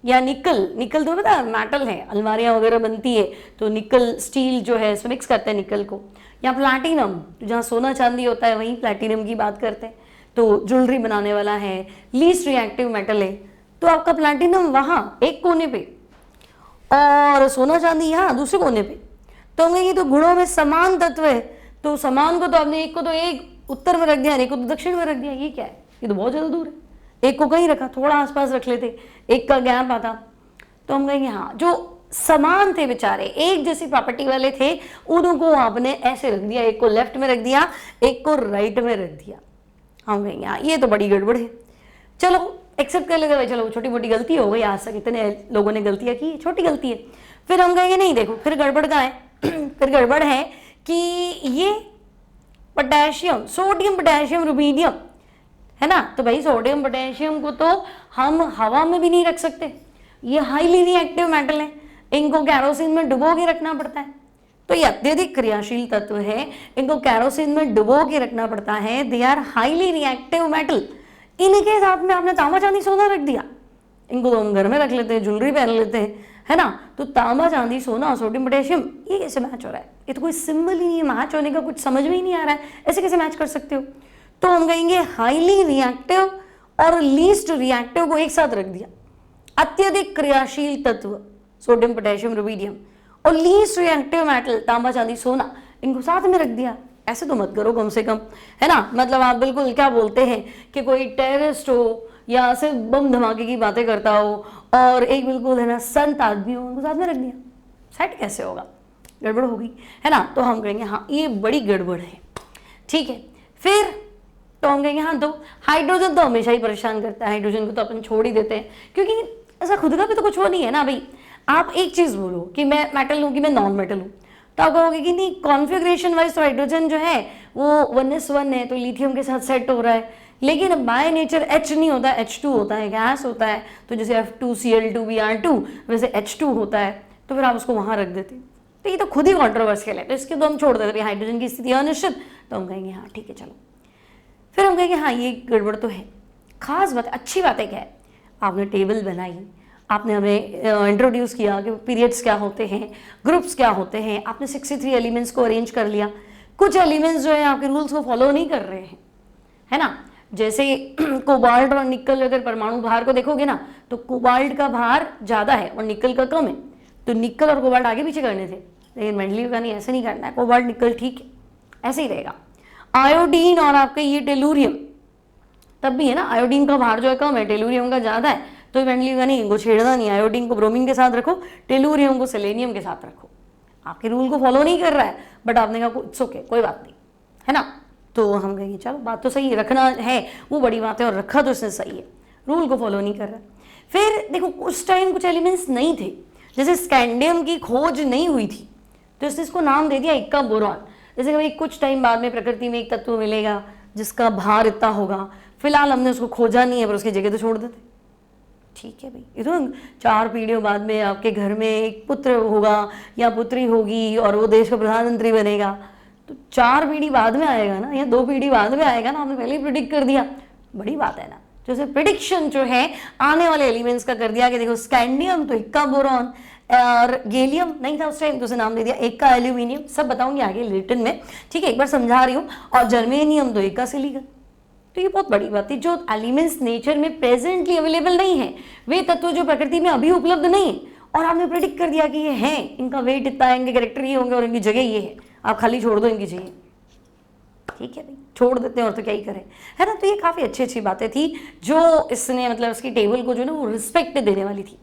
या निकल, निकल तो पता मेटल है, अलमारियां वगैरह बनती है तो निकल स्टील जो है इसमें मिक्स करते हैं निकल को, या प्लैटिनम जहाँ सोना चांदी होता है वहीं प्लैटिनम की बात करते हैं, तो ज्वेलरी बनाने वाला है, लीस्ट रिएक्टिव मेटल है, तो आपका प्लैटिनम वहाँ एक कोने पे और सोना चांदी यहाँ दूसरे कोने पे, तो हम कहेंगे तो गुणों में समान तत्व है, तो समान को तो आपने एक को तो एक उत्तर में रख दिया, एक को तो दक्षिण में रख दिया, ये क्या है, ये तो बहुत ज़्यादा दूर है। एक को कहीं रखा, थोड़ा आसपास रख लेते, एक का गैप आता, तो हम कहेंगे हाँ जो समान थे बेचारे, एक जैसी प्रॉपर्टी वाले थे, उनको आपने ऐसे रख दिया, एक को लेफ्ट में रख दिया, एक को राइट में रख दिया। हम कहेंगे हाँ ये तो बड़ी गड़बड़ है, चलो एक्सेप्ट कर लेते भाई, चलो छोटी मोटी गलती हो गई, आज तक इतने लोगों ने गलतियाँ की, छोटी गलती है। फिर हम कहेंगे नहीं देखो, फिर गड़बड़ का है फिर गड़बड़ है कि ये पोटेशियम, सोडियम, पोटेशियम, रुबीडियम, है ना, तो भाई सोडियम पोटेशियम को तो हम हवा में भी नहीं रख सकते, ये हाईली रिएक्टिव मेटल है, इनको कैरोसिन में डुबो के रखना पड़ता है, तो ये अत्यधिक क्रियाशील तत्व है, इनको कैरोसिन में डुबो के रखना पड़ता है, they are highly reactive metal. इनके साथ में आपने तांबा चांदी सोना रख दिया, इनको तो हम घर में रख लेते हैं, ज्वेलरी पहन लेते हैं, है ना, तो तांबा चांदी सोना सोडियम पोटेशियम ये कैसे मैच हो रहा है, ये तो कोई सिंबल ही नहीं है, मैच होने का कुछ समझ में ही नहीं आ रहा है, ऐसे कैसे मैच कर सकते हो। तो हम कहेंगे हाईली रिएक्टिव और लीस्ट रिएक्टिव को एक साथ रख दिया, अत्यधिक क्रियाशील तत्व सोडियम पोटेशियम रुबीडियम और लीस्ट रिएक्टिव मेटल तांबा चांदी सोना, इनको साथ में रख दिया। ऐसे तो मत करो कम से कम, है ना, मतलब आप बिल्कुल क्या बोलते हैं कि कोई टेररिस्ट हो या सिर्फ बम धमाके की बातें करता हो और एक बिल्कुल है ना संत आदमी हो, उनको साथ में रख दिया, सेट कैसे होगा, गड़बड़ होगी, है ना। तो हम कहेंगे हाँ ये बड़ी गड़बड़ है, ठीक है। फिर तो हम कहेंगे हाँ, तो हाइड्रोजन तो हमेशा ही परेशान करता है, हाइड्रोजन को तो अपन छोड़ ही देते हैं, क्योंकि ऐसा खुद का भी तो कुछ वो नहीं है ना भाई। आप एक चीज़ बोलो कि मैं मेटल हूँ कि मैं नॉन मेटल हूँ, तो आप कहोगे कि नहीं कॉन्फ़िगरेशन वाइज तो हाइड्रोजन जो है वो 1s1 है, तो लिथियम के साथ सेट हो रहा है, लेकिन बाय नेचर H नहीं होता, H2 होता है, गैस होता है, तो जैसे F2Cl2Br2 वैसे H2 होता है, तो फिर आप उसको वहाँ रख देते, तो ये तो खुद ही कॉन्ट्रोवर्शियल है, तो इसके तो हम छोड़ देते भाई, हाइड्रोजन की स्थिति अनिश्चित, तो हम कहेंगे हाँ ठीक है चलो। फिर हम कहेंगे हाँ ये गड़बड़ तो है, खास बात अच्छी बात है क्या है, आपने टेबल बनाई, आपने हमें इंट्रोड्यूस किया कि पीरियड्स क्या होते हैं, ग्रुप्स क्या होते हैं, आपने 63 एलिमेंट्स को अरेंज कर लिया, कुछ एलिमेंट्स जो है आपके रूल्स को फॉलो नहीं कर रहे हैं, है ना, जैसे कोबाल्ट और निकल, अगर परमाणु भार को देखोगे ना तो कोबाल्ट का भार ज़्यादा है और निकल का कम है, तो निकल और कोबाल्ट आगे पीछे करने थे, लेकिन मेंडलीव का नहीं, ऐसे नहीं करना है, कोबाल्ट निकल ठीक है ऐसे ही रहेगा। आयोडीन और आपका ये टेलुरियम तब भी है ना, आयोडीन का भार जो है कम है, टेलुरियम का ज़्यादा है, तो मेंडलीव का नहीं, इनको छेड़ना नहीं, आयोडीन को ब्रोमीन के साथ रखो, टेलुरियम को सेलेनियम के साथ रखो। आपके रूल को फॉलो नहीं कर रहा है, बट आपने कहा इट्स ओके, कोई बात नहीं, है ना। तो हम कहेंगे चलो बात तो सही है, रखना है वो बड़ी बात है, और रखा तो इसने सही है, रूल को फॉलो नहीं कर रहा। फिर देखो उस टाइम कुछ एलिमेंट्स नहीं थे, जैसे स्कैंडियम की खोज नहीं हुई थी, तो इसने इसको नाम दे दिया इक्का बोरॉन। जैसे कभी कुछ टाइम बाद में प्रकृति में एक तत्व मिलेगा जिसका भार इतना होगा, फिलहाल हमने उसको खोजा नहीं है, पर उसकी जगह तो छोड़ देते, ठीक है भाई। ये तो 4 पीढ़ियों बाद में आपके घर में एक पुत्र होगा या पुत्री होगी और वो देश का प्रधानमंत्री बनेगा, तो 4 पीढ़ी बाद में आएगा ना, या 2 पीढ़ी बाद में आएगा ना, आपने पहले ही प्रिडिक्ट कर दिया, बड़ी बात है ना। जैसे प्रिडिक्शन जो है आने वाले एलिमेंट्स का कर दिया कि देखो स्कैंडियम तो इक्का बोरॉन, और गैलियम नहीं था उस टाइम तो उसे नाम दे दिया इक्का एल्यूमिनियम, सब बताऊंगी आगे रिटर्न में, ठीक है, एक बार समझा रही हूँ। और जर्मेनियम तो इक्का सिलिकॉन। तो ये बहुत बड़ी बात है, जो एलिमेंट्स नेचर में प्रेजेंटली अवेलेबल नहीं है, वे तत्व जो प्रकृति में अभी उपलब्ध नहीं है, और आपने प्रेडिक्ट कर दिया कि ये हैं, इनका वेट इतना है, इनके कैरेक्टर ये होंगे और इनकी जगह ये है, आप खाली छोड़ दो इनकी जगह, ठीक है भाई, छोड़ देते हैं और तो क्या ही करें, है ना। तो ये काफ़ी अच्छी अच्छी बातें थी जो इसने मतलब इसकी टेबल को जो ना वो रिस्पेक्ट देने वाली थी।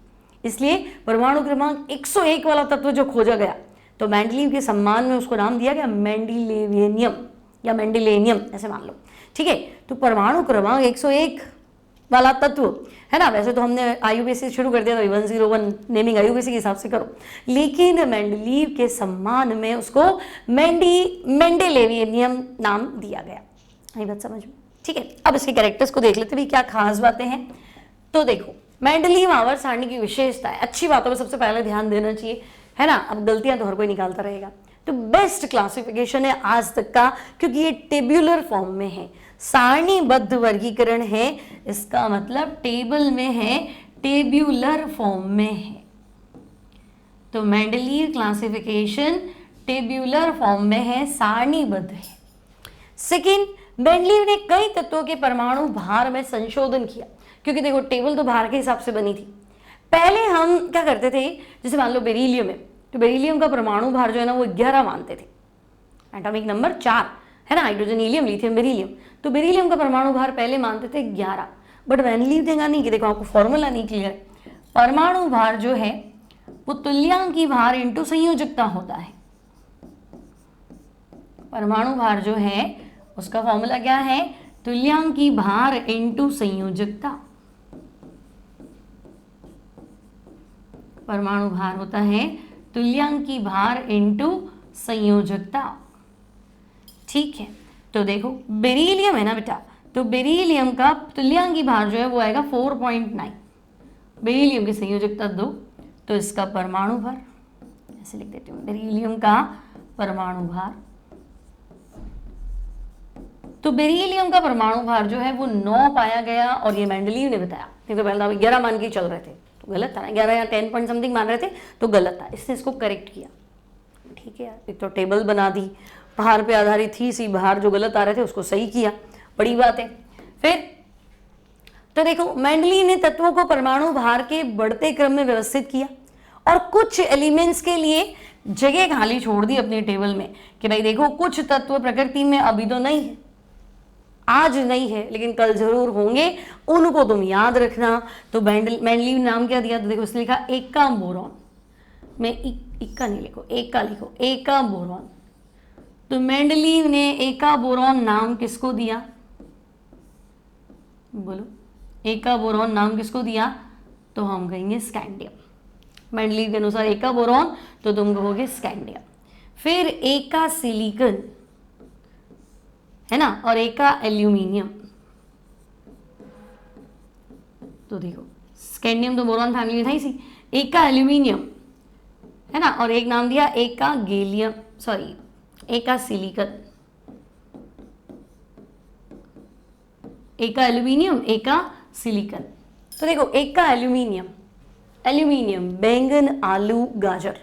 इसलिए परमाणु क्रमांक 101 वाला तत्व जो खोजा गया, तो मेंडलीव के सम्मान में उसको नाम दिया गया मेंडिलेवियनियम या मेंडिलेनियम, ऐसे मान लो, ठीक है। तो परमाणु क्रमांक 101 वाला तत्व है ना, वैसे तो हमने आईयूपीएसी शुरू कर दिया था, 101 नेमिंग आईयूपीएसी के हिसाब से करो, लेकिन मेंडलीव के सम्मान में उसको मेंडेलेवियनियम नाम दिया गया। ये बात समझ में, ठीक है। अब इसके कैरेक्टर्स को देख लेते भी क्या खास बातें हैं। तो देखो मेंडलीव आवर्त सारणी की विशेषता है, अच्छी बातों पर सबसे पहले ध्यान देना चाहिए, है ना। अब गलतियां तो हर कोई निकालता रहेगा, तो बेस्ट क्लासिफिकेशन है आज तक का, क्योंकि ये टेब्यूलर फॉर्म में है, सारणीबद्ध वर्गीकरण है, इसका मतलब टेबल में है, टेब्यूलर फॉर्म में है। तो मेंडलीव क्लासिफिकेशन टेब्यूलर फॉर्म में है, सारणीबद्ध है। सेकेंड, मेंडलीव ने कई तत्वों के परमाणु भार में संशोधन किया, क्योंकि देखो टेबल तो भार के हिसाब से बनी थी। पहले हम क्या करते थे, जैसे मान लो बेरिलियम है, तो बेरिलियम का परमाणु भार जो है ना वो 11 मानते थे, एटॉमिक नंबर 4 है ना, हाइड्रोजन, हीलियम, लिथियम, बेरिलियम। तो बेरिलियम का परमाणु भार पहले मानते थे 11, बट मेंडलीव देगा नहीं कि देखो आपको फॉर्मूला नहीं क्लियर है, परमाणु भार जो है वो तुल्यांकी भार इंटू संयोजकता होता है। परमाणु भार जो है उसका फॉर्मूला क्या है, तुल्यांकी भार इंटू संयोजकता। परमाणु भार होता है तुल्यांकी भार इंटू संयोजकता, ठीक है। तो देखो बेरिलियम है ना बेटा, तो बेरिलियम का तुल्यांकी भार जो है वो आएगा 4.9, बेरिलियम की संयोजकता 2, तो इसका परमाणु भार ऐसे लिख देती हूँ, बेरिलियम का परमाणु भार, तो बेरिलियम का परमाणु भार जो है वो 9 पाया गया, और ये मेंडलीव ने बताया, नहीं तो पहले 11 मान के चल रहे थे, तो गलत था ना, 11 या 10 पॉइंट समथिंग मान रहे थे तो गलत था, इसने इसको करेक्ट किया, ठीक है यार। एक तो टेबल बना दी, भार पे आधारित थी, सी भार जो गलत आ रहे थे उसको सही किया, बड़ी बात है। फिर तो देखो मेंडलीव ने तत्वों को परमाणु भार के बढ़ते क्रम में व्यवस्थित किया, और कुछ एलिमेंट्स के लिए जगह खाली छोड़ दी अपने टेबल में कि भाई देखो कुछ तत्व प्रकृति में अभी तो नहीं है, आज नहीं है, लेकिन कल जरूर होंगे, उनको तुम याद रखना। तो मेंडलीव नाम क्या दिया, तो देखो इसने लिखा एका बोरॉन, में इक्का नहीं लिखो, एका लिखो, एका बोरॉन। तो मेंडलीव ने एका बोरॉन नाम किसको दिया, बोलो, एका बोरॉन नाम किसको दिया, तो हम कहेंगे स्कैंडियम। मेंडलीव के अनुसार एका बोरॉन, तो तुम कहोगे स्कैंडियम। फिर एका सिलिकॉन है ना, और एका एल्यूमिनियम। तो देखो स्कैंडियम तो बोरॉन फैमिली में था ही सी, एका एल्यूमिनियम है ना, और एक नाम दिया एका गैलियम, सॉरी एका सिलिकॉन, एका एल्यूमिनियम, एका सिलिकॉन। तो देखो एका एल्यूमिनियम, एल्यूमिनियम बैंगन, आलू, गाजर,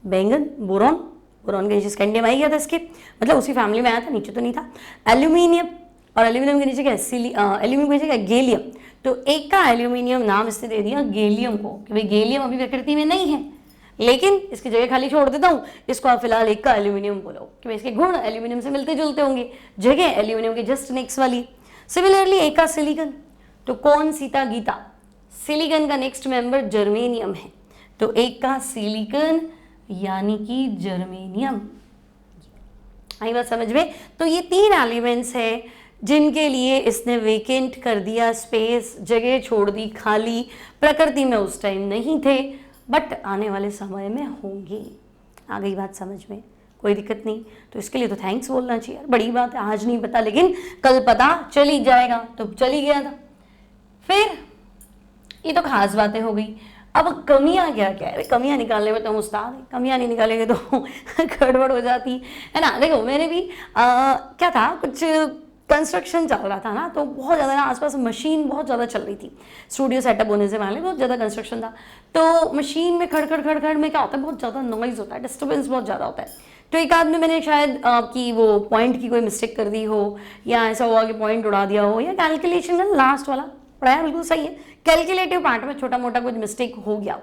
बैंगन बोरॉन, बोरॉन के नीचे स्कैंडियम आ गया था इसके, मतलब उसी फैमिली में आया था, नीचे तो नहीं था। एल्यूमिनियम, और एल्यूमिनियम के नीचे क्या है, एल्यूमिनियम के नीचे क्या है, गैलियम। तो एका एल्यूमिनियम नाम इसने दे दिया गैलियम को, कि भाई गैलियम अभी प्रकृति में नहीं है, लेकिन इसकी जगह खाली छोड़ देता हूँ, इसको आप फिलहाल एक का एल्यूमिनियम बोलो क्योंकि इसके गुण एल्यूमिनियम से मिलते जुलते होंगे, जगह एल्यूमिनियम के जस्ट नेक्स्ट वाली। सिमिलरली एक का सिलिकॉन, तो कौन सीता गीता, सिलिकॉन का नेक्स्ट मेंबर जर्मेनियम है, तो एक का सिलिकॉन यानी कि जर्मेनियम। आई बात समझ में? तो ये 3 एलिमेंट्स है जिनके लिए इसने वेकेंट कर दिया स्पेस, जगह छोड़ दी खाली। प्रकृति में उस टाइम नहीं थे बट आने वाले समय में होंगे। आ गई बात समझ में? कोई दिक्कत नहीं। तो इसके लिए तो थैंक्स बोलना चाहिए यार, बड़ी बात है, आज नहीं पता लेकिन कल पता चल ही जाएगा, तो चल ही गया था। फिर ये तो खास बातें हो गई। अब कमियां क्या क्या है? कमियां निकालने में तो हम उस्ताद हैं, कमियां नहीं निकालेंगे तो गड़बड़ हो जाती है ना। देखो मैंने भी क्या था, कुछ कंस्ट्रक्शन चल रहा था ना, तो बहुत ज़्यादा ना आसपास मशीन बहुत ज़्यादा चल रही थी। स्टूडियो सेटअप होने से पहले बहुत ज़्यादा कंस्ट्रक्शन था, तो मशीन में खड़ में क्या होता है, बहुत ज़्यादा नॉइज़ होता है, डिस्टर्बेंस बहुत ज़्यादा होता है। तो एक आदमी मैंने शायद आपकी वो पॉइंट की कोई मिस्टेक कर दी हो, या ऐसा हुआ कि पॉइंट उड़ा दिया हो, या कैलकुलेशन में लास्ट वाला पढ़ाया बिल्कुल सही है, कैलकुलेटिव पार्ट में छोटा मोटा कुछ मिस्टेक हो गया,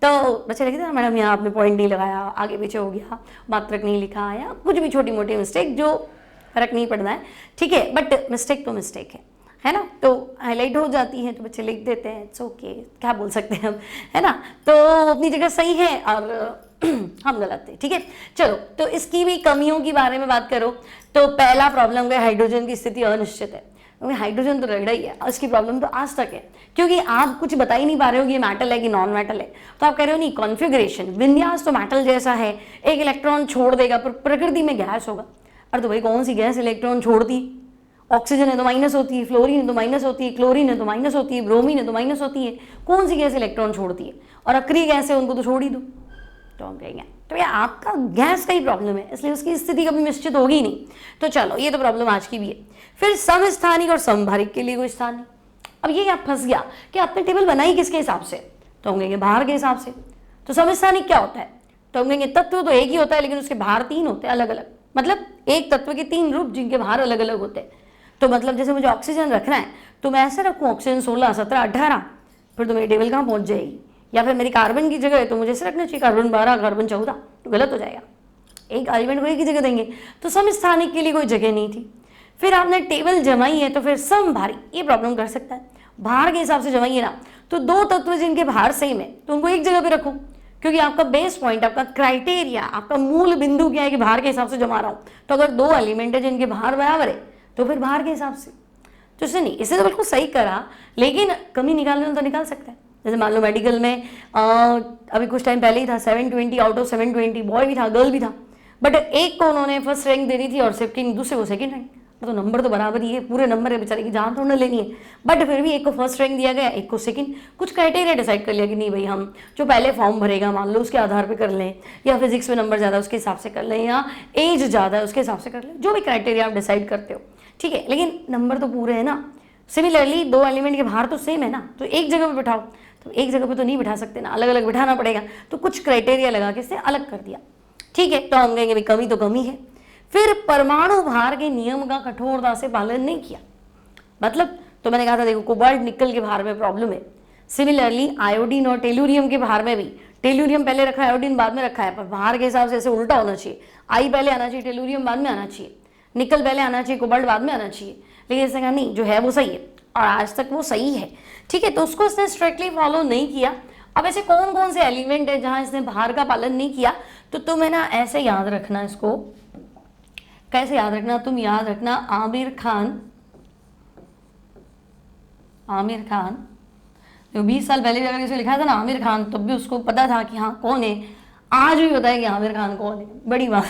तो बच्चे लिखते हैं मैडम यहाँ आपने पॉइंट नहीं लगाया, आगे पीछे हो गया, मात्रक नहीं लिखा, या कुछ भी छोटी मोटी मिस्टेक जो फर्क नहीं पड़ना है, ठीक है, बट मिस्टेक तो मिस्टेक है ना, तो हाईलाइट हो जाती है तो बच्चे लिख देते हैं, इट्स ओके, क्या बोल सकते हैं हम, है ना। तो अपनी जगह सही है और हम गलत थे, ठीक है। चलो, तो इसकी भी कमियों के बारे में बात करो तो पहला प्रॉब्लम है हाइड्रोजन की स्थिति अनिश्चित है, क्योंकि हाइड्रोजन तो रगड़ा ही है, इसकी प्रॉब्लम तो आज तक है, क्योंकि आप कुछ बता ही नहीं पा रहे हो कि ये मेटल है कि नॉन मेटल है। तो आप कह रहे हो नहीं, कॉन्फ़िगरेशन विन्यास तो मेटल जैसा है, एक इलेक्ट्रॉन छोड़ देगा, पर प्रकृति में गैस होगा। अरे तो भाई कौन सी गैस इलेक्ट्रॉन छोड़ती? ऑक्सीजन है तो माइनस होती है, फ्लोरीन है तो माइनस होती है, क्लोरीन है तो माइनस होती है, ब्रोमीन है तो माइनस होती है, कौन सी गैस इलेक्ट्रॉन छोड़ती है? और अक्रिय गैस है, उनको तो छोड़ ही दो। तो हम कहेंगे तो यार आपका गैस का ही प्रॉब्लम है, इसलिए उसकी स्थिति कभी निश्चित होगी ही नहीं। तो चलो, ये तो प्रॉब्लम आज की भी है। फिर समस्थानिक और समभारिक के लिए कोई स्थान नहीं। अब ये आप फंस गया कि आपने टेबल बनाई किसके हिसाब से, तो हम कहेंगे बाहर के हिसाब से। तो समस्थानिक क्या होता है, तो हम कहेंगे तत्व तो एक ही होता है लेकिन उसके बाहर 3 होते हैं अलग अलग, मतलब एक तत्व के 3 रूप जिनके बाहर अलग अलग होते हैं। तो मतलब जैसे मुझे ऑक्सीजन रखना है तो मैं ऐसे रखूँ ऑक्सीजन 16, 17, 18, फिर तो मेरी टेबल कहाँ पहुँच जाएगी। या फिर मेरी कार्बन की जगह है तो मुझे ऐसे रखना चाहिए कार्बन 12, कार्बन 14, तो गलत हो जाएगा, एक एलिमेंट को एक ही जगह देंगे। तो समस्थानिक के लिए कोई जगह नहीं थी। फिर आपने टेबल जमाई है तो फिर समभारी ये प्रॉब्लम कर सकता है। बाहर के हिसाब से जमाइए ना, तो 2 तत्व जिनके बाहर सेम है तो उनको एक जगह पे रखो, क्योंकि आपका बेस पॉइंट, आपका क्राइटेरिया, आपका मूल बिंदु क्या है कि बाहर के हिसाब से जमा रहा हूँ। तो अगर 2 एलिमेंट है जिनके बाहर बराबर है तो फिर बाहर के हिसाब से, तो इससे नहीं, इससे तो बिल्कुल सही करा, लेकिन कमी निकालने में तो निकाल सकता है। जैसे मान लो मेडिकल में अभी कुछ टाइम पहले ही था 720 आउट ऑफ 720, बॉय भी था गर्ल भी था, बट एक को उन्होंने फर्स्ट रैंक दे दी थी और सेकंड दूसरे को सेकंड रैंक। तो नंबर तो बराबर ही है, पूरे नंबर है, बेचारे की जान थोड़ा लेनी है, बट फिर भी एक को फर्स्ट रैंक दिया गया, एक को सेकंड। कुछ क्राइटेरिया डिसाइड कर लिया कि नहीं भाई हम जो पहले फॉर्म भरेगा मान लो उसके आधार पे कर लें, या फिजिक्स में नंबर ज़्यादा उसके हिसाब से कर लें, या एज ज़्यादा है उसके हिसाब से कर लें, जो भी क्राइटेरिया आप डिसाइड करते हो, ठीक है, लेकिन नंबर तो पूरे है ना। सिमिलरली 2 एलिमेंट के बाहर तो सेम है ना, तो एक जगह पर बिठाओ, तो एक जगह पे तो नहीं बिठा सकते ना, अलग अलग बिठाना पड़ेगा। तो कुछ क्राइटेरिया लगा के इससे अलग कर दिया, ठीक है। तो हम कहेंगे भाई कमी तो कमी है। फिर परमाणु भार के नियम का कठोरता से पालन नहीं किया, मतलब तो मैंने कहा था देखो कोबाल्ट निकल के भार में प्रॉब्लम है। सिमिलरली आयोडीन और टेलुरियम के भार में भी, टेलुरियम पहले रखा है आयोडीन बाद में रखा है, पर भार के हिसाब से ऐसे उल्टा होना चाहिए, आई पहले आना चाहिए टेलुरियम बाद में आना चाहिए, निकल पहले आना चाहिए कोबाल्ट बाद में आना चाहिए, लेकिन इसने कहा नहीं जो है वो सही है और आज तक वो सही है, ठीक है। तो उसको इसने स्ट्रिक्टली फॉलो नहीं किया। अब ऐसे कौन कौन से एलिमेंट है जहां इसने भार का पालन नहीं किया, तो तुम्हें ना ऐसे याद रखना, इसको कैसे याद रखना, तुम याद रखना आमिर खान तो 20 साल पहले भी अगर इसे लिखा था ना आमिर खान, तब भी उसको पता था कि हाँ कौन है, आज भी पता है कि आमिर खान कौन है, बड़ी बात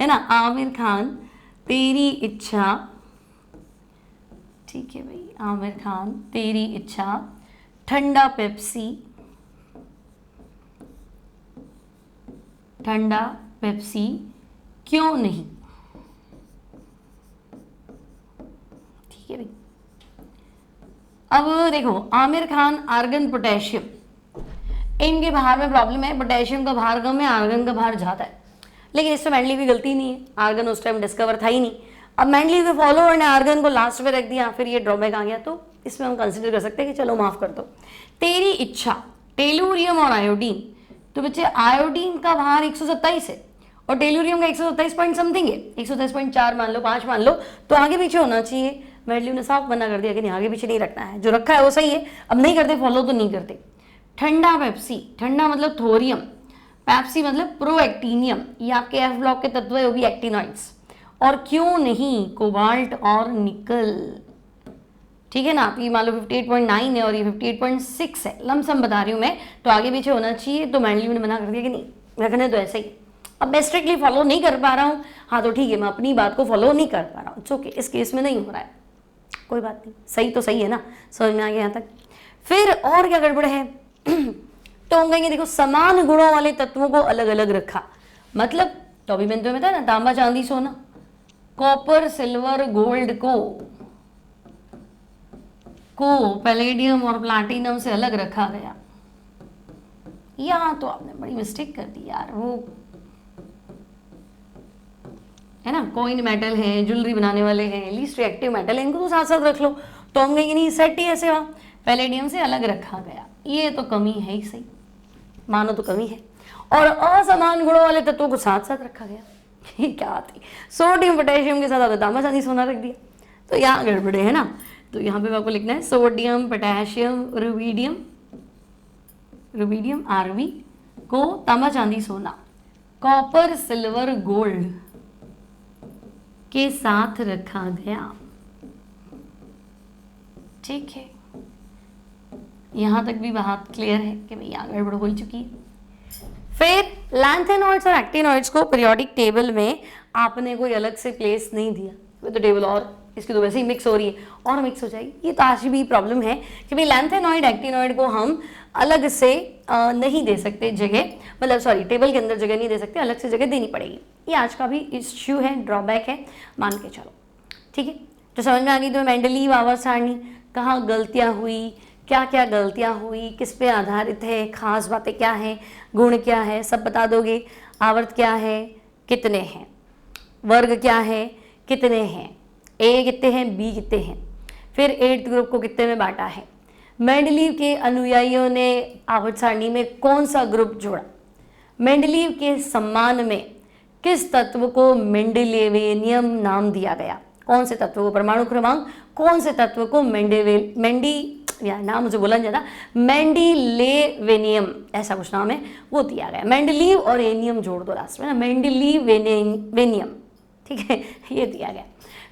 है ना। आमिर खान तेरी इच्छा, ठीक है भाई, आमिर खान तेरी इच्छा, ठंडा पेप्सी क्यों नहीं, ठीक है भाई। अब देखो आमिर खान आर्गन पोटेशियम, इनके भार में प्रॉब्लम है, पोटेशियम का भार कम है, आर्गन का भार ज़्यादा है, लेकिन इसमें मेंडली की गलती नहीं है, आर्गन उस टाइम डिस्कवर था ही नहीं। अब मेंडली के फॉलोअर ने आर्गन को लास्ट में रख दिया, फिर ये ड्रॉबैक आ गया, तो इसमें हम कंसिडर कर सकते हैं कि चलो माफ कर दो। तेरी इच्छा, टेलुरियम और आयोडीन तो बच्चे आयोडीन का भार 127 है और टेलुरियम का 127 पॉइंट समथिंग है, 127.4 मान लो, 5 मान लो, तो आगे पीछे होना चाहिए। मेडलीव ने साफ मना कर दिया कि नहीं, आगे पीछे नहीं रखना है, जो रखा है वो सही है, अब नहीं करते फॉलो तो नहीं करते। ठंडा पेप्सी, ठंडा मतलब थोरियम, पेप्सी मतलब प्रोएक्टिनियम, ये आपके एफ ब्लॉक के तत्व है, वो भी एक्टिनॉइड्स। और क्यों नहीं कोबाल्ट और निकल, ठीक है ना। आप ये मान लो 58.9 है और ये 58.6 है, लमसम बता रही हूँ मैं, तो आगे पीछे होना चाहिए। तो मेडलीव ने मना कर दिया कि नहीं रखने तो ऐसे ही। अब मैं स्ट्रिक्टली फॉलो नहीं कर पा रहा हूँ, हाँ तो ठीक है, मैं अपनी बात को फॉलो नहीं कर पा रहा हूँ, ओके, इस केस में नहीं हो रहा है, कोई बात नहीं, सही तो सही है ना, समझ में आ गया यहाँ तक। फिर और क्या गड़बड़ है तो हम कहेंगे देखो समान गुणों वाले तत्वों को अलग अलग रखा, मतलब तो अभी मैंने तुम्हें बताया ना, तांबा चांदी सोना, कॉपर सिल्वर गोल्ड को पैलेडियम और प्लैटिनम से अलग रखा गया। यहाँ तो आपने बड़ी मिस्टेक कर दी यार, वो है ना, कॉइन मेटल है, ज्वेलरी बनाने वाले हैं, लीस्ट रिएक्टिव मेटल है, इनको तो साथ साथ रख लो। तो हम कहेंगे नहीं, सेट ही ऐसे हुआ, पैलेडियम से अलग रखा गया, ये तो कमी है ही सही, मानो तो कमी है। और असमान गुणों वाले तत्वों को साथ साथ रखा गया, क्या आती, सोडियम पोटेशियम के साथ आपने तांबा चांदी सोना रख दिया, तो यहाँ गड़बड़े है ना। तो यहाँ पे आपको लिखना है सोडियम पोटेशियम रुबीडियम आरबी को तांबा चांदी सोना, कॉपर सिल्वर गोल्ड के साथ रखा गया, ठीक है। यहां तक भी बात क्लियर है कि भाई यहाँ गड़बड़ हो चुकी है। फिर लैंथेनॉइड्स और एक्टिनॉइड्स को पीरियोडिक टेबल में आपने कोई अलग से प्लेस नहीं दिया, वो तो टेबल और इसकी तो वैसे ही मिक्स हो रही है और मिक्स हो जाएगी। ये तो आज भी प्रॉब्लम है कि भाई लैंथेनॉइड एक्टिनॉइड को हम अलग से नहीं दे सकते जगह, मतलब सॉरी टेबल के अंदर जगह नहीं दे सकते, अलग से जगह देनी पड़ेगी। ये आज का भी इश्यू है, ड्रॉबैक है, मान के चलो, ठीक है। तो समझ में आ गई तो मेंडलीव आवर्त सारणी, कहाँ गलतियाँ हुई, क्या क्या गलतियाँ हुई, किस पे आधारित है, खास बातें क्या हैं, गुण क्या है, सब बता दोगे। आवर्त क्या है, कितने हैं, वर्ग क्या है, कितने हैं, ए कितने हैं, बी कितने हैं, फिर 8th ग्रुप को कितने में बांटा है, मेंडलीव के अनुयायियों ने आवर्त सारणी में कौन सा ग्रुप जोड़ा, मेंडलीव के सम्मान में किस तत्व को मेंडेलिवियनियम नाम दिया गया, कौन से तत्व को परमाणु क्रमांक, कौन से तत्व को नाम मुझे बोला नहीं जाता, मेंडेलिवियनियम ऐसा कुछ नाम है, वो दिया गया। मेंडलीव और एनियम जोड़ दो लास्ट में ना, मेंडेलिवियनियम, ठीक है, ये दिया गया।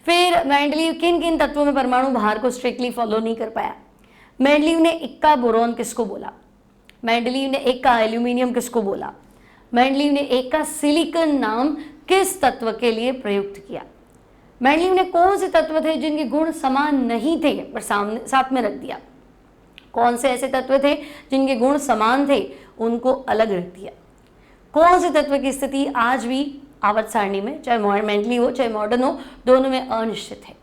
फिर मेंडलीव किन किन तत्वों में परमाणु भार को स्ट्रिक्टली फॉलो नहीं कर पाया। मेंडलीव ने इक्का बोरॉन किसको बोला, मेंडलीव ने इक्का एल्यूमिनियम किसको बोला, मेंडलीव ने इक्का सिलिकॉन नाम किस तत्व के लिए प्रयुक्त किया, मेंडलीव ने कौन से तत्व थे जिनके गुण समान नहीं थे पर सामने साथ में रख दिया, कौन से ऐसे तत्व थे जिनके गुण समान थे उनको अलग रख दिया, कौन से तत्व की स्थिति आज भी आवर्त सारणी में चाहे मेंडलीव हो चाहे मॉडर्न हो दोनों में अनिश्चित है,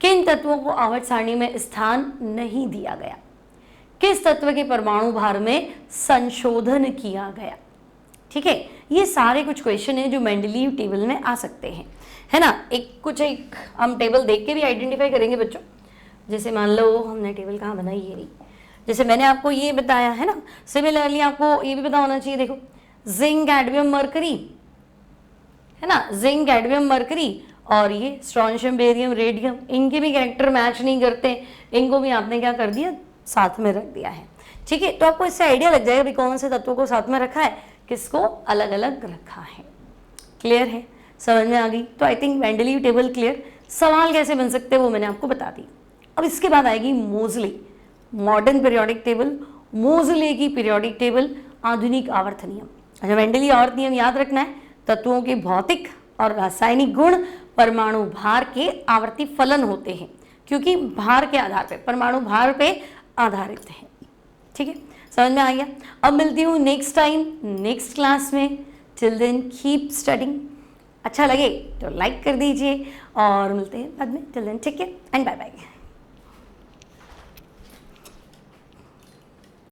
किन तत्वों को आवर्त सारणी में स्थान नहीं दिया गया, किस तत्व के परमाणु भार में संशोधन किया गया, ठीक है। ये सारे कुछ क्वेश्चन हैं जो मेंडलीव टेबल में आ सकते हैं, है ना। एक हम टेबल देख के भी आइडेंटिफाई करेंगे बच्चों, जैसे मान लो हमने टेबल कहाँ बनाई, ये रही, जैसे मैंने आपको ये बताया है ना, सिमिलरली आपको ये भी पता होना चाहिए, देखो जिंक कैडमियम मरकरी है ना, जिंक कैडमियम मरकरी और ये स्ट्रोंशियम बेरियम रेडियम, इनके भी कैरेक्टर मैच नहीं करते, इनको भी आपने क्या कर दिया, साथ में रख दिया है, ठीक है। तो आपको इससे आइडिया लग जाएगा भी कौन से तत्वों को साथ में रखा है, किसको अलग अलग रखा है, क्लियर है, समझ में आ गई। तो I think Mendeleev table clear. सवाल कैसे बन सकते हैं वो मैंने आपको बता दी। अब इसके बाद आएगी मोजले, मॉडर्न पीरियोडिक टेबल, मोजले की पीरियोडिक टेबल, आधुनिक आवर्त नियम। अच्छा, मेंडलीव आवर्त नियम याद रखना है, तत्वों के भौतिक और रासायनिक गुण परमाणु भार के आवर्ती फलन होते हैं, क्योंकि भार के आधार पे, परमाणु भार पे आधारित है, ठीक है, समझ में आ गया। अब मिलती हूँ नेक्स्ट टाइम नेक्स्ट क्लास में, टिल देन कीप स्टडिंग। अच्छा लगे तो लाइक कर दीजिए और मिलते हैं बाद में, till then take care and bye bye.